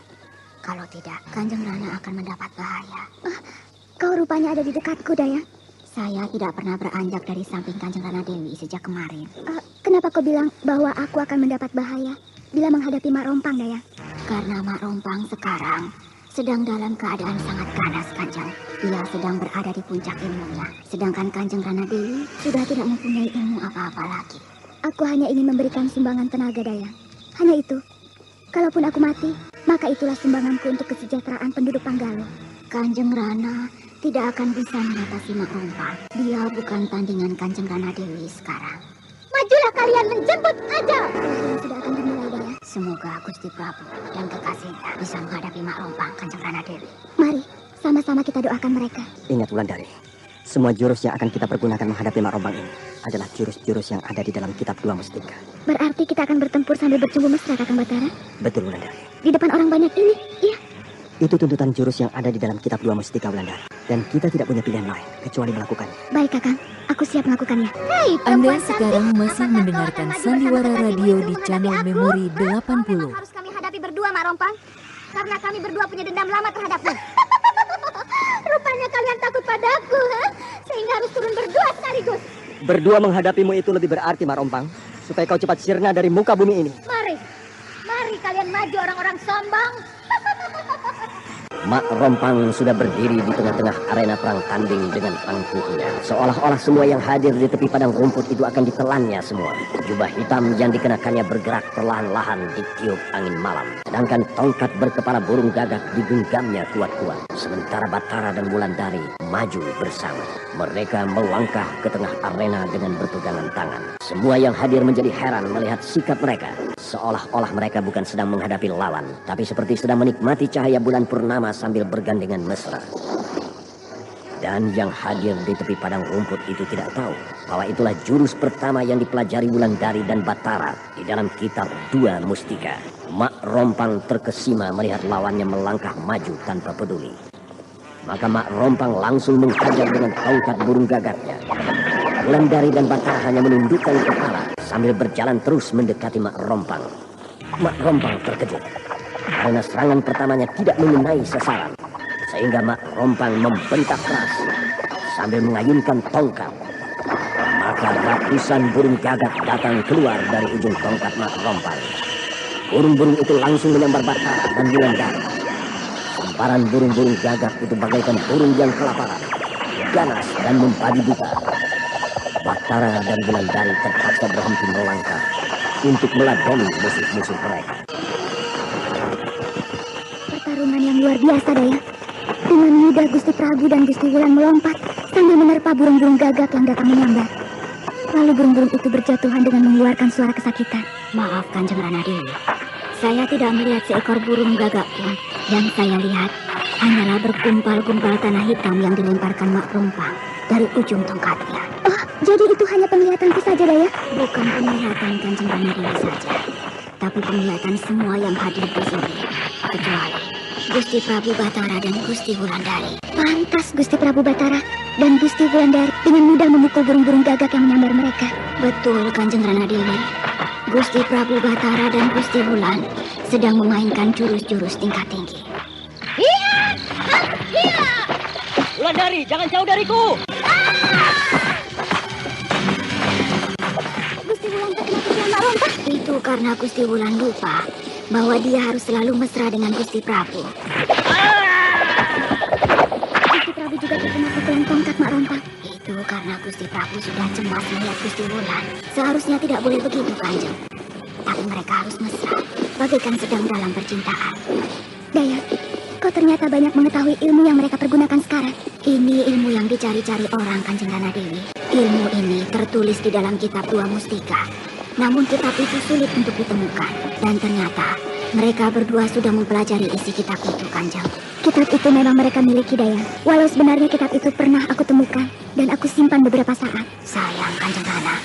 Kalau tidak, Kanjeng Rana akan mendapat bahaya. Kau rupanya ada di dekatku, Dayang. Saya tidak pernah beranjak dari samping Kanjeng Rana Dewi sejak kemarin. Kenapa kau bilang bahwa aku akan mendapat bahaya bila menghadapi Mak Rompang, Dayang? Karena Mak Rompang sekarang sedang dalam keadaan sangat ganas, Kanjeng. Dia sedang berada di puncak ilmunya. Sedangkan Kanjeng Rana Dewi sudah tidak mempunyai ilmu apa-apa lagi. Aku hanya ingin memberikan sumbangan tenaga, Dayang. Hanya itu. Kalaupun aku mati, maka itulah sumbanganku untuk kesejahteraan penduduk Panggalo. Kanjeng Rana tidak akan bisa mengatasi Mak Rompang. Dia bukan tandingan Kanjeng Rana Dewi sekarang. Majulah kalian menjemput ajal. Perkelahian sudah akan dimulai, Dayang. Semoga Gusti Prabu dan kekasihnya bisa menghadapi Mak Rompang, Kanjeng Rana Dewi. Mari, sama-sama kita doakan mereka. Ingat, Wulandari, semua jurus yang akan kita pergunakan menghadapi Mak Rompang ini adalah jurus-jurus yang ada di dalam kitab Dua Mustika. Berarti kita akan bertempur sambil bercumbu mesra, Kakang Batara? Betul, Wulandari. Di depan orang banyak ini, iya. Itu tuntutan jurus yang ada di dalam kitab Dua Mustika, Wulandari. Dan kita tidak punya pilihan lain kecuali melakukannya. Baik, Kakang. Aku siap melakukannya. Hei, Anda sekarang masih mendengarkan Sandiwara Radio di channel Memori 80. Harus kami hadapi berdua, Mak Rompang. Karena kami berdua punya dendam lama terhadapmu. Rupanya kalian takut padaku, ha? Sehingga harus turun berdua sekaligus. Berdua menghadapimu itu lebih berarti, Mak Rompang. Supaya kau cepat sirna dari muka bumi ini. Mari kalian maju orang-orang sombong. Mak Rompang sudah berdiri di tengah-tengah arena perang tanding dengan pangkunya. Seolah-olah semua yang hadir di tepi padang rumput itu akan ditelannya semua. Jubah hitam yang dikenakannya bergerak perlahan-lahan ditiup angin malam. Sedangkan tongkat berkepala burung gagak digenggamnya kuat-kuat. Sementara Batara dan Wulandari maju bersama. Mereka melangkah ke tengah arena dengan berpegangan tangan. Semua yang hadir menjadi heran melihat sikap mereka. Seolah-olah mereka bukan sedang menghadapi lawan, tapi seperti sedang menikmati cahaya bulan purnama sambil bergandengan mesra. Dan yang hadir di tepi padang rumput itu tidak tahu bahwa itulah jurus pertama yang dipelajari Wulandari dan Batara di dalam kitab Dua Mustika. Mak Rompang terkesima melihat lawannya melangkah maju tanpa peduli. Maka Mak Rompang langsung menghajar dengan tongkat burung gagaknya. Wulandari dan Batara hanya menundukkan kepala sambil berjalan terus mendekati Mak Rompang. Mak Rompang terkejut karena serangan pertamanya tidak mengenai sasaran, sehingga Mak Rompang membentak keras sambil mengayunkan tongkat. Maka ratusan burung gagak datang keluar dari ujung tongkat Mak Rompang. Burung-burung itu langsung menyambar Batara dan Wulandari. Semparan burung-burung gagak itu bagaikan burung yang kelaparan, ganas dan membabi buta. Batara dan Wulandari terpaksa berhenti melangkah untuk meladeni musuh-musuh mereka. Pertarungan yang luar biasa, Daya. Dengan mudah Gusti Prabu dan Gusti Wulan melompat sambil menerpa burung-burung gagak yang datang menyambar. Lalu burung-burung itu berjatuhan dengan mengeluarkan suara kesakitan. Maaf, Kanjeng Rana Dewi. Saya tidak melihat seekor burung gagak pun. Yang saya lihat hanyalah bergumpal-gumpal tanah hitam yang dilemparkan Mak Rompang dari ujung tongkatnya. Oh, jadi itu hanya penglihatanku saja, Daya? Bukan penglihatan Kanjeng Rana Dewi saja, tapi penglihatan semua yang hadir di sini, kecuali Gusti Prabu Batara dan Gusti Wulandari. Pantas Gusti Prabu Batara dan Gusti Wulandari dengan mudah memukul burung-burung gagak yang menyambar mereka. Betul, Kanjeng Rana Dewi. Gusti Prabu Batara dan Gusti Wulan sedang memainkan jurus-jurus tingkat tinggi. Iya! Iya! Wulandari, jangan jauh dariku! Gusti Wulan terkena pukulan Mak Rompang. Itu karena Gusti Wulan lupa bahwa dia harus selalu mesra dengan Gusti Prabu. Gusti Prabu juga terkena pukulan tongkat Mak Rompang. Itu karena Gusti Prabu sudah cemas melihat Gusti Wulan. Seharusnya tidak boleh begitu, Kanjeng. Tapi mereka harus mesra, bagaikan sedang dalam percintaan. Daya, kau ternyata banyak mengetahui ilmu yang mereka pergunakan sekarang. Ini ilmu yang dicari-cari orang, Kanjeng Rana Dewi. Ilmu ini tertulis di dalam kitab Dua Mustika. Namun kitab itu sulit untuk ditemukan. Dan ternyata mereka berdua sudah mempelajari isi kitab itu, Kanjeng. Kitab itu memang mereka miliki, Daya. Walau sebenarnya kitab itu pernah aku temukan dan aku simpan beberapa saat. Sayang, Kanjeng Rana.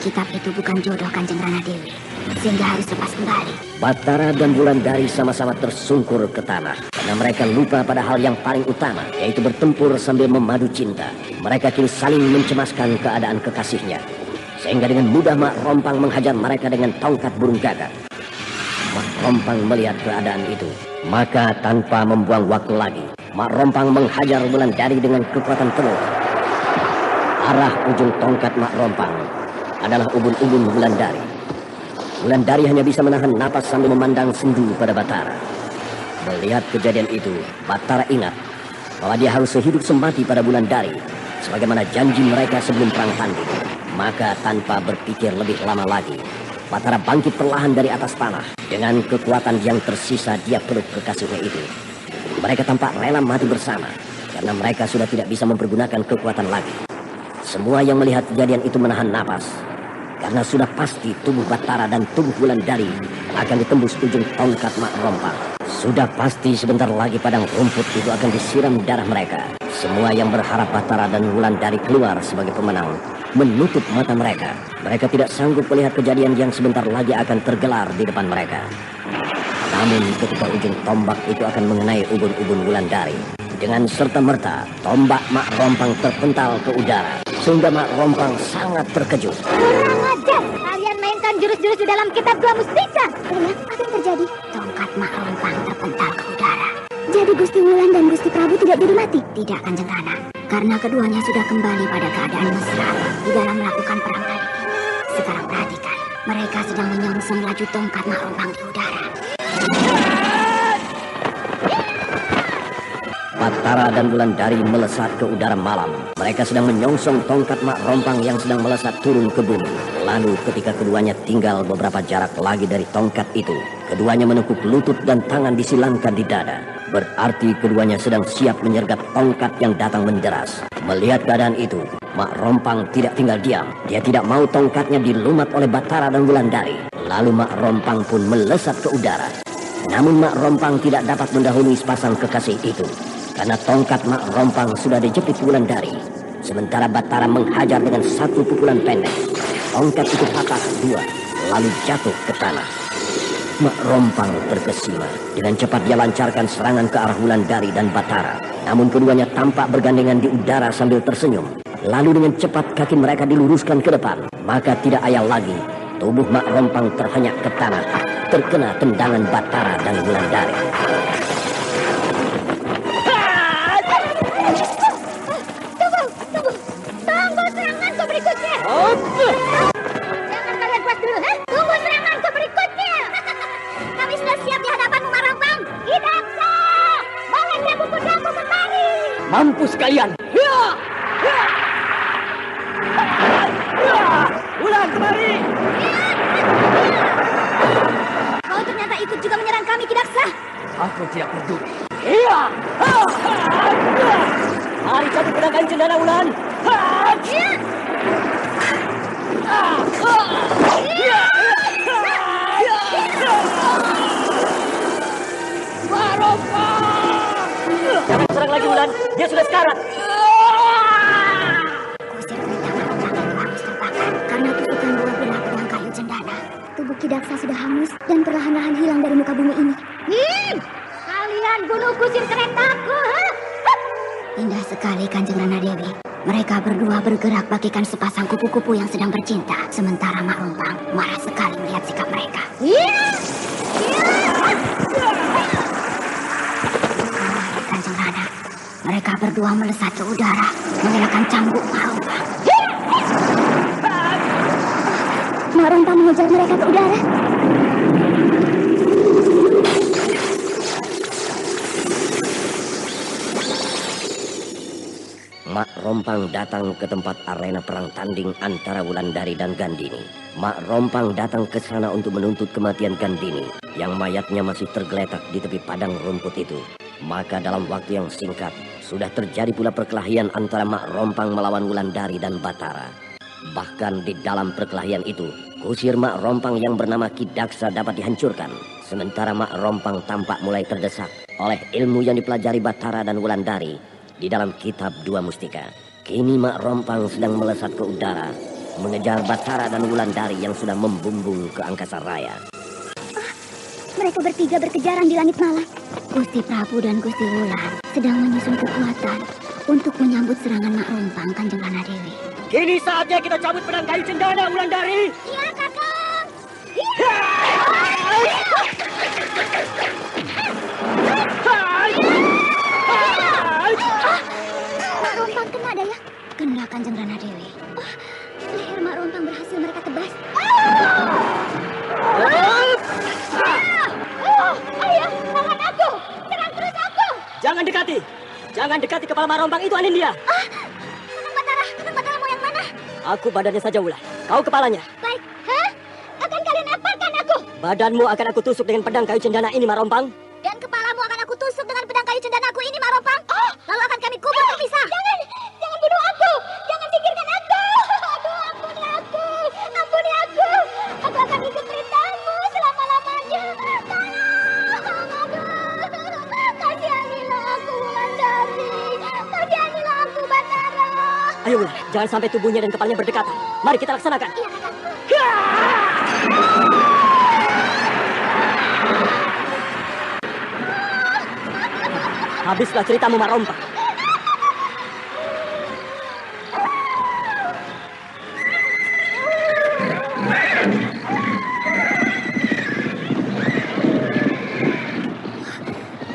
Kitab itu bukan jodoh Kanjeng Rana Dewi, sehingga harus lepas kembali. Batara dan Wulandari sama-sama tersungkur ke tanah karena mereka lupa pada hal yang paling utama, yaitu bertempur sambil memadu cinta. Mereka kini saling mencemaskan keadaan kekasihnya, sehingga dengan mudah Mak Rompang menghajar mereka dengan tongkat burung gagak. Mak Rompang melihat keadaan itu, maka tanpa membuang waktu lagi, Mak Rompang menghajar Wulandari dengan kekuatan penuh. Arah ujung tongkat Mak Rompang adalah ubun-ubun Wulandari. Wulandari hanya bisa menahan napas sambil memandang sendu pada Batara. Melihat kejadian itu, Batara ingat bahwa dia harus sehidup semati pada Wulandari, sebagaimana janji mereka sebelum perang tanding. Maka tanpa berpikir lebih lama lagi, Batara bangkit perlahan dari atas tanah. Dengan kekuatan yang tersisa, dia peluk kekasihnya itu. Mereka tampak rela mati bersama, karena mereka sudah tidak bisa mempergunakan kekuatan lagi. Semua yang melihat kejadian itu menahan napas, karena sudah pasti tubuh Batara dan tubuh Wulandari akan ditembus ujung tongkat Mak Rompang. Sudah pasti sebentar lagi padang rumput itu akan disiram darah mereka. Semua yang berharap Batara dan Wulandari keluar sebagai pemenang menutup mata mereka. Mereka tidak sanggup melihat kejadian yang sebentar lagi akan tergelar di depan mereka. Namun ketika ujung tombak itu akan mengenai ubun-ubun Wulandari, dengan serta-merta tombak Mak Rompang terpental ke udara, sehingga Mak Rompang sangat terkejut. Ajar, kalian mainkan jurus-jurus di dalam kitab Dua Mustika. Daya, apa yang terjadi? Tongkat Mak Rompang terpental ke udara. Jadi Gusti Wulan dan Gusti Prabu tidak jadi mati? Tidak, Kanjeng Rana. karena keduanya sudah kembali pada keadaan mesra di dalam melakukan perang tadi. Sekarang perhatikan, mereka sedang menyongsong laju tongkat Mak Rompang di udara. Batara dan Wulandari melesat ke udara malam. Mereka sedang menyongsong tongkat Mak Rompang yang sedang melesat turun ke bumi. Lalu ketika keduanya tinggal beberapa jarak lagi dari tongkat itu, keduanya menekuk lutut dan tangan disilangkan di dada. Berarti keduanya sedang siap menyergap tongkat yang datang menderas. Melihat keadaan itu, Mak Rompang tidak tinggal diam. Dia tidak mau tongkatnya dilumat oleh Batara dan Wulandari. Lalu Mak Rompang pun melesat ke udara. Namun Mak Rompang tidak dapat mendahului sepasang kekasih itu, karena tongkat Mak Rompang sudah dijepit Wulandari. Sementara Batara menghajar dengan satu pukulan pendek. Tongkat itu patah dua, lalu jatuh ke tanah. Mak Rompang terkesima. Dengan cepat dia lancarkan serangan ke arah Wulandari dan Batara. Namun keduanya tampak bergandengan di udara sambil tersenyum. Lalu dengan cepat kaki mereka diluruskan ke depan. Maka tidak ayal lagi, tubuh Mak Rompang terhenyak ke tanah, terkena tendangan Batara dan Wulandari. Tunggu seranganku berikutnya. Jangan kalian puas dulu, ha? Tunggu seranganku berikutnya. Kami sudah siap di hadapanmu, Mak Rompang. Hidaksa, bawa jamu pedangmu kemari. Mampus kalian! Wulan, kemari! Kau ternyata ikut juga menyerang kami, Kidaksa. Aku tidak peduli. Mari cabut pedang kayu cendana, Wulan. Mak Rompang! Jangan serang lagi, Wulan. Dia sudah sekarat. Kusir perintah Mak Rompang itu hangus terbakar karena tusukan dua bilah pedang kayu cendana. Tubuh Kidaksa sudah hangus dan perlahan-lahan hilang dari muka bumi ini. Kalian bunuh kusir keretaku, ha? Indah sekali Kanjeng Rana Dewi. Mereka berdua bergerak bagaikan sepasang kupu-kupu yang sedang bercinta. Sementara Mak Rompang marah sekali melihat sikap mereka. Kanjeng Rana, mereka berdua melesat ke udara mengenakan cambuk Mak Rompang. Mak Rompang mengejar mereka ke udara. Mak Rompang datang ke tempat arena perang tanding antara Wulandari dan Gandini. Mak Rompang datang ke sana untuk menuntut kematian Gandini, yang mayatnya masih tergeletak di tepi padang rumput itu. Maka dalam waktu yang singkat, sudah terjadi pula perkelahian antara Mak Rompang melawan Wulandari dan Batara. Bahkan di dalam perkelahian itu, kusir Mak Rompang yang bernama Kidaksa dapat dihancurkan. Sementara Mak Rompang tampak mulai terdesak oleh ilmu yang dipelajari Batara dan Wulandari di dalam kitab Dua Mustika. Kini Mak Rompang sedang melesat ke udara, mengejar Batara dan Wulandari yang sudah membumbung ke angkasa raya. Mereka bertiga berkejaran di langit malam. Gusti Prabu dan Gusti Wulan sedang menyusun kekuatan untuk menyambut serangan Mak Rompang, Kanjeng Rana Dewi. Kini saatnya kita cabut pedang kayu cendana, Wulandari. Iya, Kakang. Mak Rompang kena daya. Kena, Kanjeng Rana Dewi. Leher Mak Rompang berhasil mereka tebas. Ayah, lawan aku. Serang terus aku. Jangan dekati. Jangan dekati kepala Mak Rompang itu, Anindya. Kakang Batara mau yang mana? Aku badannya saja, Wulan. Kau kepalanya. Baik. Hah? Akan kalian apakan aku? Badanmu akan aku tusuk dengan pedang kayu cendana ini, Mak Rompang. Dan kepalamu akan aku tusuk dengan pedang kayu cendana aku ini, Mak Rompang. Lalu akan kami kubur terpisah. Jangan bunuh aku. Jangan singkirkan aku. Aduh, ampuni aku. Ampuni aku. Aku akan ikut perintahmu selama-lamanya. Tolong. Aduh. Kasihanilah aku, Wulandari. Kasihanilah aku, Batara. Ayo, Wulan. Jangan sampai tubuhnya dan kepalanya berdekatan. Mari kita laksanakan. Iya, Kakang. Habislah ceritamu, Mak Rompang.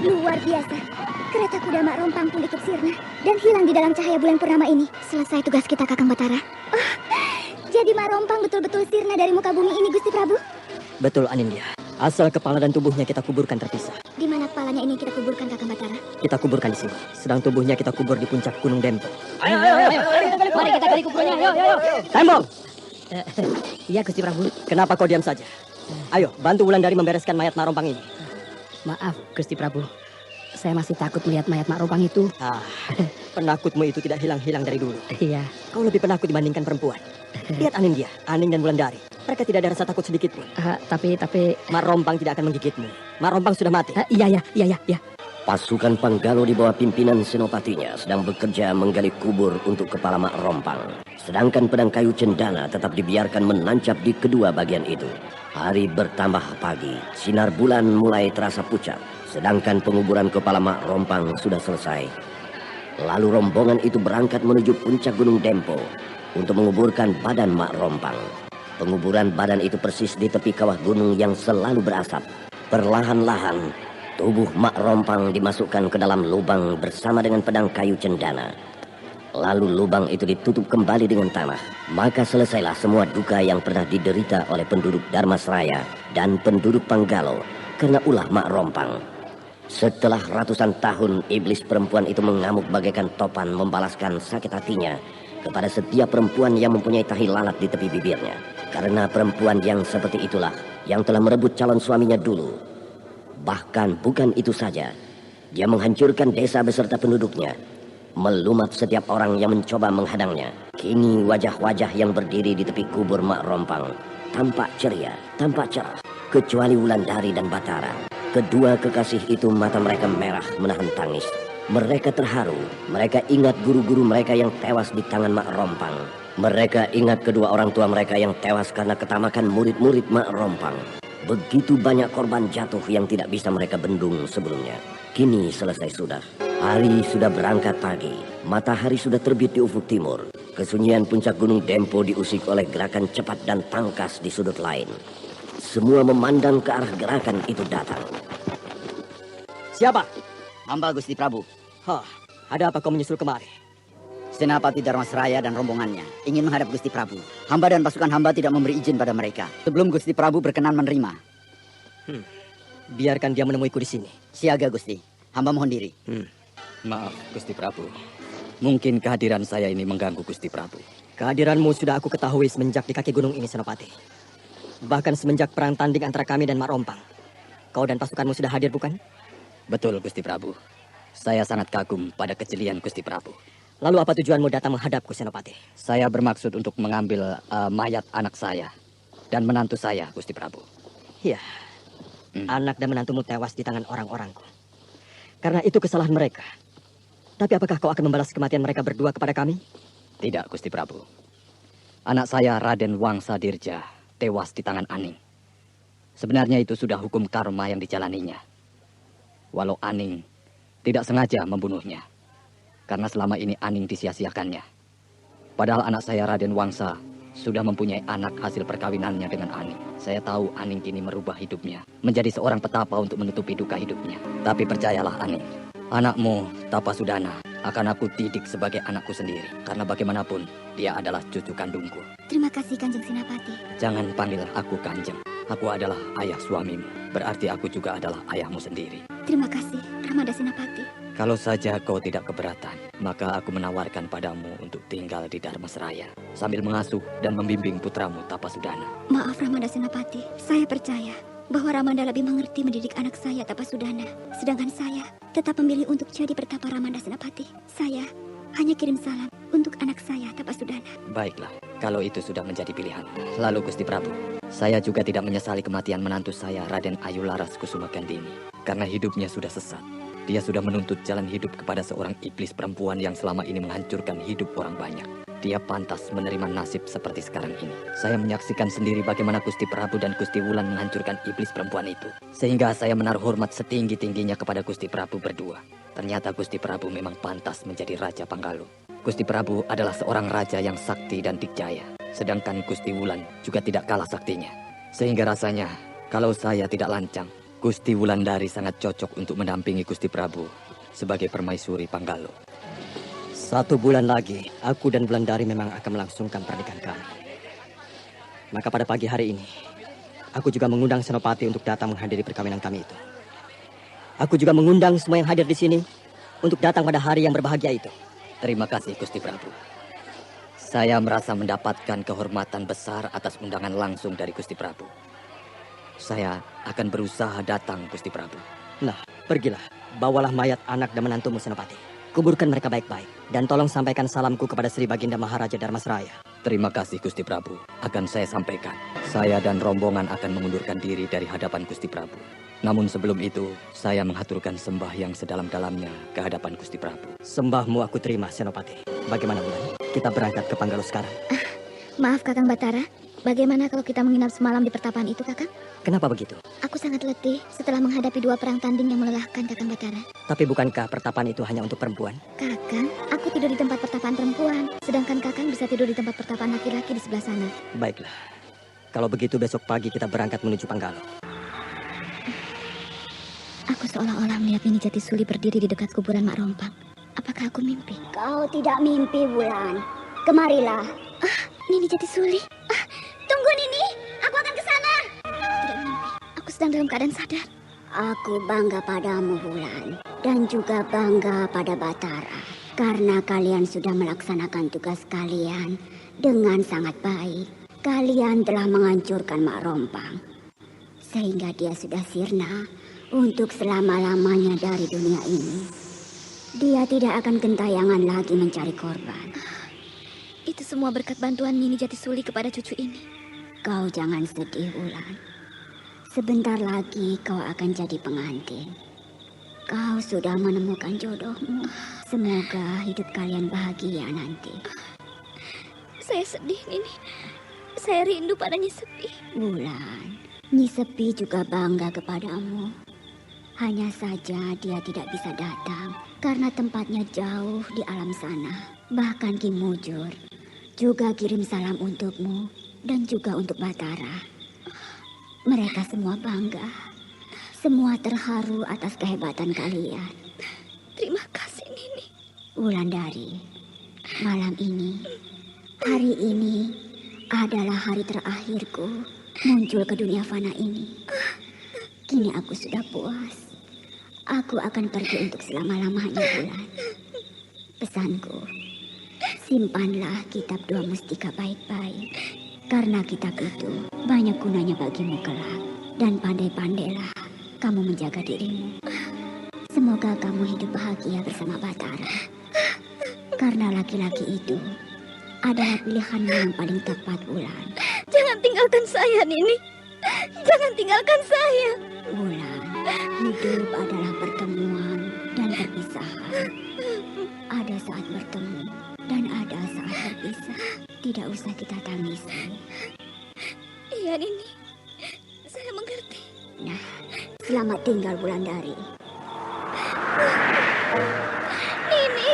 Luar biasa. Kereta kuda sudah Mak Rompang pun ikut sirna dan hilang di dalam cahaya bulan purnama ini. Selesai tugas kita, Kakang Batara. Oh, jadi Mak Rompang betul-betul sirna dari muka bumi ini, Gusti Prabu? Betul, Anindya. Asal kepala dan tubuhnya kita kuburkan terpisah. Di mana kepalanya ini kita kuburkan, Kakang Batara? Kita kuburkan di sini. Sedang tubuhnya kita kubur di puncak Gunung Dempo. Ayo. Mari kita gali kuburannya. Ayo. Tembong! Iya, Gusti Prabu. Kenapa kau diam saja? Ayo, bantu Wulandari membereskan mayat Mak Rompang ini. Maaf, Gusti Prabu. Saya masih takut melihat mayat Mak Rompang itu. Penakutmu itu tidak hilang-hilang dari dulu. Iya. Kau lebih penakut dibandingkan perempuan. Lihat Anindya, Aning dan Wulandari. Mereka tidak ada rasa takut sedikit pun. Tapi... Mak Rompang tidak akan menggigitmu. Mak Rompang sudah mati. Iya. Pasukan Panggalo di bawah pimpinan Senopatinya sedang bekerja menggali kubur untuk kepala Mak Rompang. Sedangkan pedang kayu cendana tetap dibiarkan menancap di kedua bagian itu. Hari bertambah pagi, sinar bulan mulai terasa pucat. Sedangkan penguburan kepala Mak Rompang sudah selesai. Lalu rombongan itu berangkat menuju puncak Gunung Dempo untuk menguburkan badan Mak Rompang. Penguburan badan itu persis di tepi kawah gunung yang selalu berasap. Perlahan-lahan, tubuh Mak Rompang dimasukkan ke dalam lubang bersama dengan pedang kayu cendana. Lalu lubang itu ditutup kembali dengan tanah. Maka selesailah semua duka yang pernah diderita oleh penduduk Dharmasraya dan penduduk Panggalo karena ulah Mak Rompang. Setelah ratusan tahun, iblis perempuan itu mengamuk bagaikan topan membalaskan sakit hatinya kepada setiap perempuan yang mempunyai tahi lalat di tepi bibirnya. Karena perempuan yang seperti itulah yang telah merebut calon suaminya dulu. Bahkan bukan itu saja, dia menghancurkan desa beserta penduduknya, melumat setiap orang yang mencoba menghadangnya. Kini wajah-wajah yang berdiri di tepi kubur Mak Rompang tampak ceria, tampak cerah, kecuali Wulandari dan Batara. Kedua kekasih itu mata mereka merah menahan tangis. Mereka terharu, mereka ingat guru-guru mereka yang tewas di tangan Mak Rompang. Mereka ingat kedua orang tua mereka yang tewas karena ketamakan murid-murid Mak Rompang. Begitu banyak korban jatuh yang tidak bisa mereka bendung sebelumnya. Kini selesai sudah. Hari sudah berangkat pagi. Matahari sudah terbit di ufuk timur. Kesunyian puncak Gunung Dempo diusik oleh gerakan cepat dan tangkas di sudut lain. Semua memandang ke arah gerakan itu datang. Siapa? Hamba Gusti Prabu. Ada apa kau menyusul kemari? Senapati Dharmasraya dan rombongannya ingin menghadap Gusti Prabu. Hamba dan pasukan hamba tidak memberi izin pada mereka sebelum Gusti Prabu berkenan menerima. Biarkan dia menemuiku di sini. Siaga Gusti. Hamba mohon diri. Maaf Gusti Prabu. Mungkin kehadiran saya ini mengganggu Gusti Prabu. Kehadiranmu sudah aku ketahui semenjak di kaki gunung ini, Senopati. Bahkan semenjak perang tanding antara kami dan Mak Rompang. Kau dan pasukanmu sudah hadir, bukan? Betul, Gusti Prabu. Saya sangat kagum pada kejelian Gusti Prabu. Lalu apa tujuanmu datang menghadapku, Senopati? Saya bermaksud untuk mengambil mayat anak saya dan menantu saya, Gusti Prabu. Iya, anak dan menantumu tewas di tangan orang-orangku. Karena itu kesalahan mereka. Tapi apakah kau akan membalas kematian mereka berdua kepada kami? Tidak, Gusti Prabu. Anak saya, Raden Wangsa Dirja, tewas di tangan Aning. Sebenarnya itu sudah hukum karma yang dijalaninya. Walau Aning tidak sengaja membunuhnya. Karena selama ini Aning disia-siakannya. Padahal anak saya Raden Wangsa sudah mempunyai anak hasil perkawinannya dengan Aning. Saya tahu Aning kini merubah hidupnya menjadi seorang petapa untuk menutupi duka hidupnya. Tapi percayalah Aning, anakmu Tapasudana akan aku didik sebagai anakku sendiri. Karena bagaimanapun dia adalah cucu kandungku. Terima kasih Kanjeng Senapati. Jangan panggil aku Kanjeng. Aku adalah ayah suamimu. Berarti aku juga adalah ayahmu sendiri. Terima kasih Ramada Senapati. Kalau saja kau tidak keberatan, maka aku menawarkan padamu untuk tinggal di Dharmasraya sambil mengasuh dan membimbing putramu Tapasudana. Maaf Ramada Senapati, saya percaya bahwa Ramanda lebih mengerti mendidik anak saya Tapasudana. Sedangkan saya tetap memilih untuk jadi pertapa Ramanda Senapati. Saya hanya kirim salam untuk anak saya Tapasudana. Baiklah, kalau itu sudah menjadi pilihan. Lalu Gusti Prabu, saya juga tidak menyesali kematian menantu saya Raden Ayu Laras Kusuma Gandini. Karena hidupnya sudah sesat. Dia sudah menuntut jalan hidup kepada seorang iblis perempuan yang selama ini menghancurkan hidup orang banyak. Dia pantas menerima nasib seperti sekarang ini. Saya menyaksikan sendiri bagaimana Gusti Prabu dan Gusti Wulan menghancurkan iblis perempuan itu. Sehingga saya menaruh hormat setinggi-tingginya kepada Gusti Prabu berdua. Ternyata Gusti Prabu memang pantas menjadi Raja Panggalo. Gusti Prabu adalah seorang raja yang sakti dan dikjaya. Sedangkan Gusti Wulan juga tidak kalah saktinya. Sehingga rasanya kalau saya tidak lancang, Gusti Wulandari sangat cocok untuk mendampingi Gusti Prabu sebagai permaisuri Panggalo. 1 bulan lagi, aku dan Wulandari memang akan melangsungkan pernikahan kami. Maka pada pagi hari ini, aku juga mengundang Senopati untuk datang menghadiri perkawinan kami itu. Aku juga mengundang semua yang hadir di sini untuk datang pada hari yang berbahagia itu. Terima kasih, Gusti Prabu. Saya merasa mendapatkan kehormatan besar atas undangan langsung dari Gusti Prabu. Saya akan berusaha datang, Gusti Prabu. Nah, pergilah. Bawalah mayat anak dan menantumu, Senopati. Kuburkan mereka baik-baik. Dan tolong sampaikan salamku kepada Sri Baginda Maharaja Dharmasraya. Terima kasih, Gusti Prabu. Akan saya sampaikan. Saya dan rombongan akan mengundurkan diri dari hadapan Gusti Prabu. Namun sebelum itu, saya menghaturkan sembah yang sedalam-dalamnya ke hadapan Gusti Prabu. Sembahmu aku terima, Senopati. Bagaimana, Wulan? Kita berangkat ke Panggalo sekarang. Maaf, Kakang Batara. Bagaimana kalau kita menginap semalam di pertapaan itu, Kakang? Kenapa begitu? Aku sangat letih setelah menghadapi 2 perang tanding yang melelahkan, Kakang Batara. Tapi bukankah pertapaan itu hanya untuk perempuan? Kakang, aku tidur di tempat pertapaan perempuan. Sedangkan Kakang bisa tidur di tempat pertapaan laki-laki di sebelah sana. Baiklah. Kalau begitu besok pagi kita berangkat menuju Panggalo. Aku seolah-olah melihat Nini Jatisuli berdiri di dekat kuburan Mak Rompang. Apakah aku mimpi? Kau tidak mimpi, Wulan. Kemarilah. Nini Jatisuli. Tunggu, Nini. Aku akan ke sana. Tidak mimpi. Aku sedang dalam keadaan sadar. Aku bangga padamu, Wulan. Dan juga bangga pada Batara. Karena kalian sudah melaksanakan tugas kalian dengan sangat baik. Kalian telah menghancurkan Mak Rompang. Sehingga dia sudah sirna untuk selama-lamanya dari dunia ini. Dia tidak akan gentayangan lagi mencari korban. Itu semua berkat bantuan Nini Jatisuli kepada cucu ini. Kau jangan sedih, Wulan. Sebentar lagi kau akan jadi pengantin. Kau sudah menemukan jodohmu. Semoga hidup kalian bahagia nanti. Saya sedih, Nini. Saya rindu pada Nyi Sepi. Wulan, Nyi Sepi juga bangga kepadamu. Hanya saja dia tidak bisa datang karena tempatnya jauh di alam sana. Bahkan Ki Mujur juga kirim salam untukmu dan juga untuk Batara. Mereka semua bangga. Semua terharu atas kehebatan kalian. Terima kasih, Nini. Wulandari, malam ini, hari ini adalah hari terakhirku muncul ke dunia fana ini. Kini aku sudah puas. Aku akan pergi untuk selama-lamanya, Wulan. Pesanku, simpanlah kitab 2 mustika baik-baik. Karena kitab itu banyak gunanya bagimu kelak. Dan pandai-pandailah kamu menjaga dirimu. Semoga kamu hidup bahagia bersama Batara. Karena laki-laki itu adalah pilihanmu yang paling tepat, Wulan. Jangan tinggalkan saya, Nini. Jangan tinggalkan saya. Wulan, hidup adalah pertemuan dan perpisahan. Ada saat bertemu dan ada saat berpisah. Tidak usah kita tangisi. Iya, Nini. Saya mengerti. Nah, selamat tinggal, Wulandari. Nini.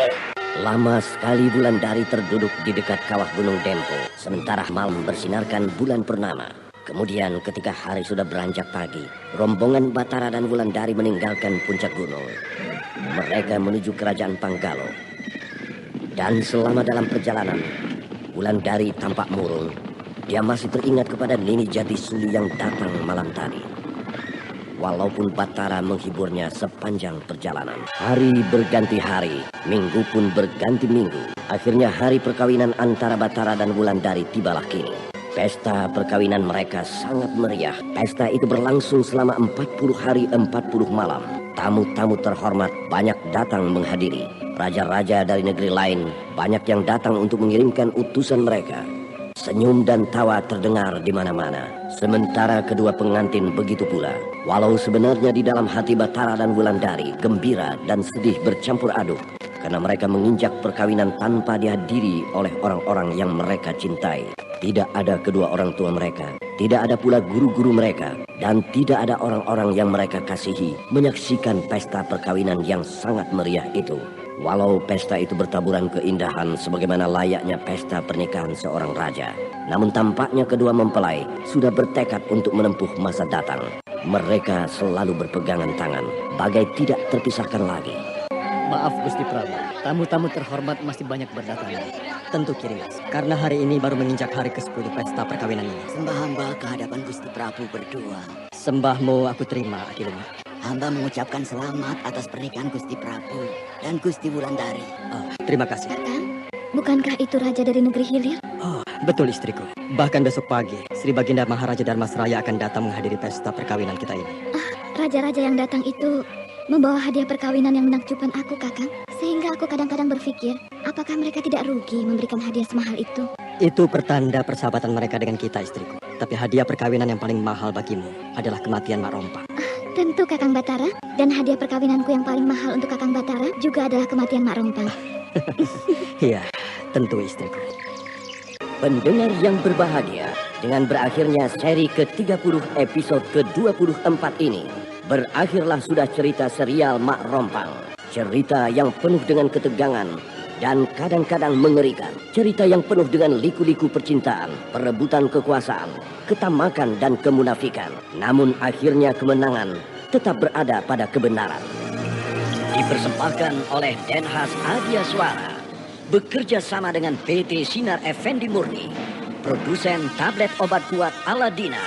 Lama sekali Wulandari terduduk di dekat kawah Gunung Dempo, sementara malam bersinarkan bulan purnama. Kemudian ketika hari sudah beranjak pagi, rombongan Batara dan Wulandari meninggalkan puncak gunung. Mereka menuju kerajaan Panggalo. Dan selama dalam perjalanan, Wulandari tampak murung. Dia masih teringat kepada Nini Jatisuli yang datang malam tadi. Walaupun Batara menghiburnya sepanjang perjalanan. Hari berganti hari, minggu pun berganti minggu. Akhirnya hari perkawinan antara Batara dan Wulandari tibalah kini. Pesta perkawinan mereka sangat meriah. Pesta itu berlangsung selama 40 hari 40 malam. Tamu-tamu terhormat banyak datang menghadiri. Raja-raja dari negeri lain banyak yang datang untuk mengirimkan utusan mereka. Senyum dan tawa terdengar di mana-mana. Sementara kedua pengantin begitu pula. Walau sebenarnya di dalam hati Batara dan Wulandari gembira dan sedih bercampur aduk. Karena mereka menginjak perkawinan tanpa dihadiri oleh orang-orang yang mereka cintai. Tidak ada kedua orang tua mereka, tidak ada pula guru-guru mereka, dan tidak ada orang-orang yang mereka kasihi menyaksikan pesta perkawinan yang sangat meriah itu. Walau pesta itu bertaburan keindahan sebagaimana layaknya pesta pernikahan seorang raja, namun tampaknya kedua mempelai sudah bertekad untuk menempuh masa datang. Mereka selalu berpegangan tangan, bagai tidak terpisahkan lagi. Maaf Gusti Prabu, tamu-tamu terhormat masih banyak berdatangan. Tentu Kirimas, karena hari ini baru menginjak hari ke-10 pesta perkawinan ini. Sembah hamba ke hadapan Gusti Prabu berdua. Sembahmu aku terima, Akiluma. Hamba mengucapkan selamat atas pernikahan Gusti Prabu dan Gusti Wulandari. Terima kasih. Kakang, bukankah itu raja dari negeri hilir? Oh, betul istriku. Bahkan besok pagi, Sri Baginda Maharaja Dharmasraya akan datang menghadiri pesta perkawinan kita ini. Raja-raja yang datang itu membawa hadiah perkawinan yang menakjubkan aku, Kakang. Sehingga aku kadang-kadang berpikir, apakah mereka tidak rugi memberikan hadiah semahal itu? Itu pertanda persahabatan mereka dengan kita, istriku. Tapi hadiah perkawinan yang paling mahal bagimu adalah kematian Mak Rompang. Tentu Kakang Batara. Dan hadiah perkawinanku yang paling mahal untuk Kakang Batara juga adalah kematian Mak Rompang. Iya, tentu istriku. Pendengar yang berbahagia, dengan berakhirnya seri ke-30 episode ke-24 ini, berakhirlah sudah cerita serial Mak Rompang. Cerita yang penuh dengan ketegangan dan kadang-kadang mengerikan. Cerita yang penuh dengan liku-liku percintaan, perebutan kekuasaan, ketamakan dan kemunafikan. Namun akhirnya kemenangan tetap berada pada kebenaran. Dipersembahkan oleh Denhas Adia Suara, bekerja sama dengan PT Sinar Effendi Murni, produsen tablet obat kuat Aladina,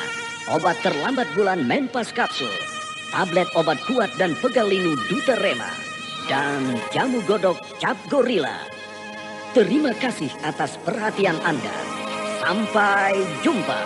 obat terlambat bulan Menpas Kapsul, tablet obat kuat dan pegal linu Duta Rema, dan jamu godok Cap Gorilla. Terima kasih atas perhatian Anda. Sampai jumpa.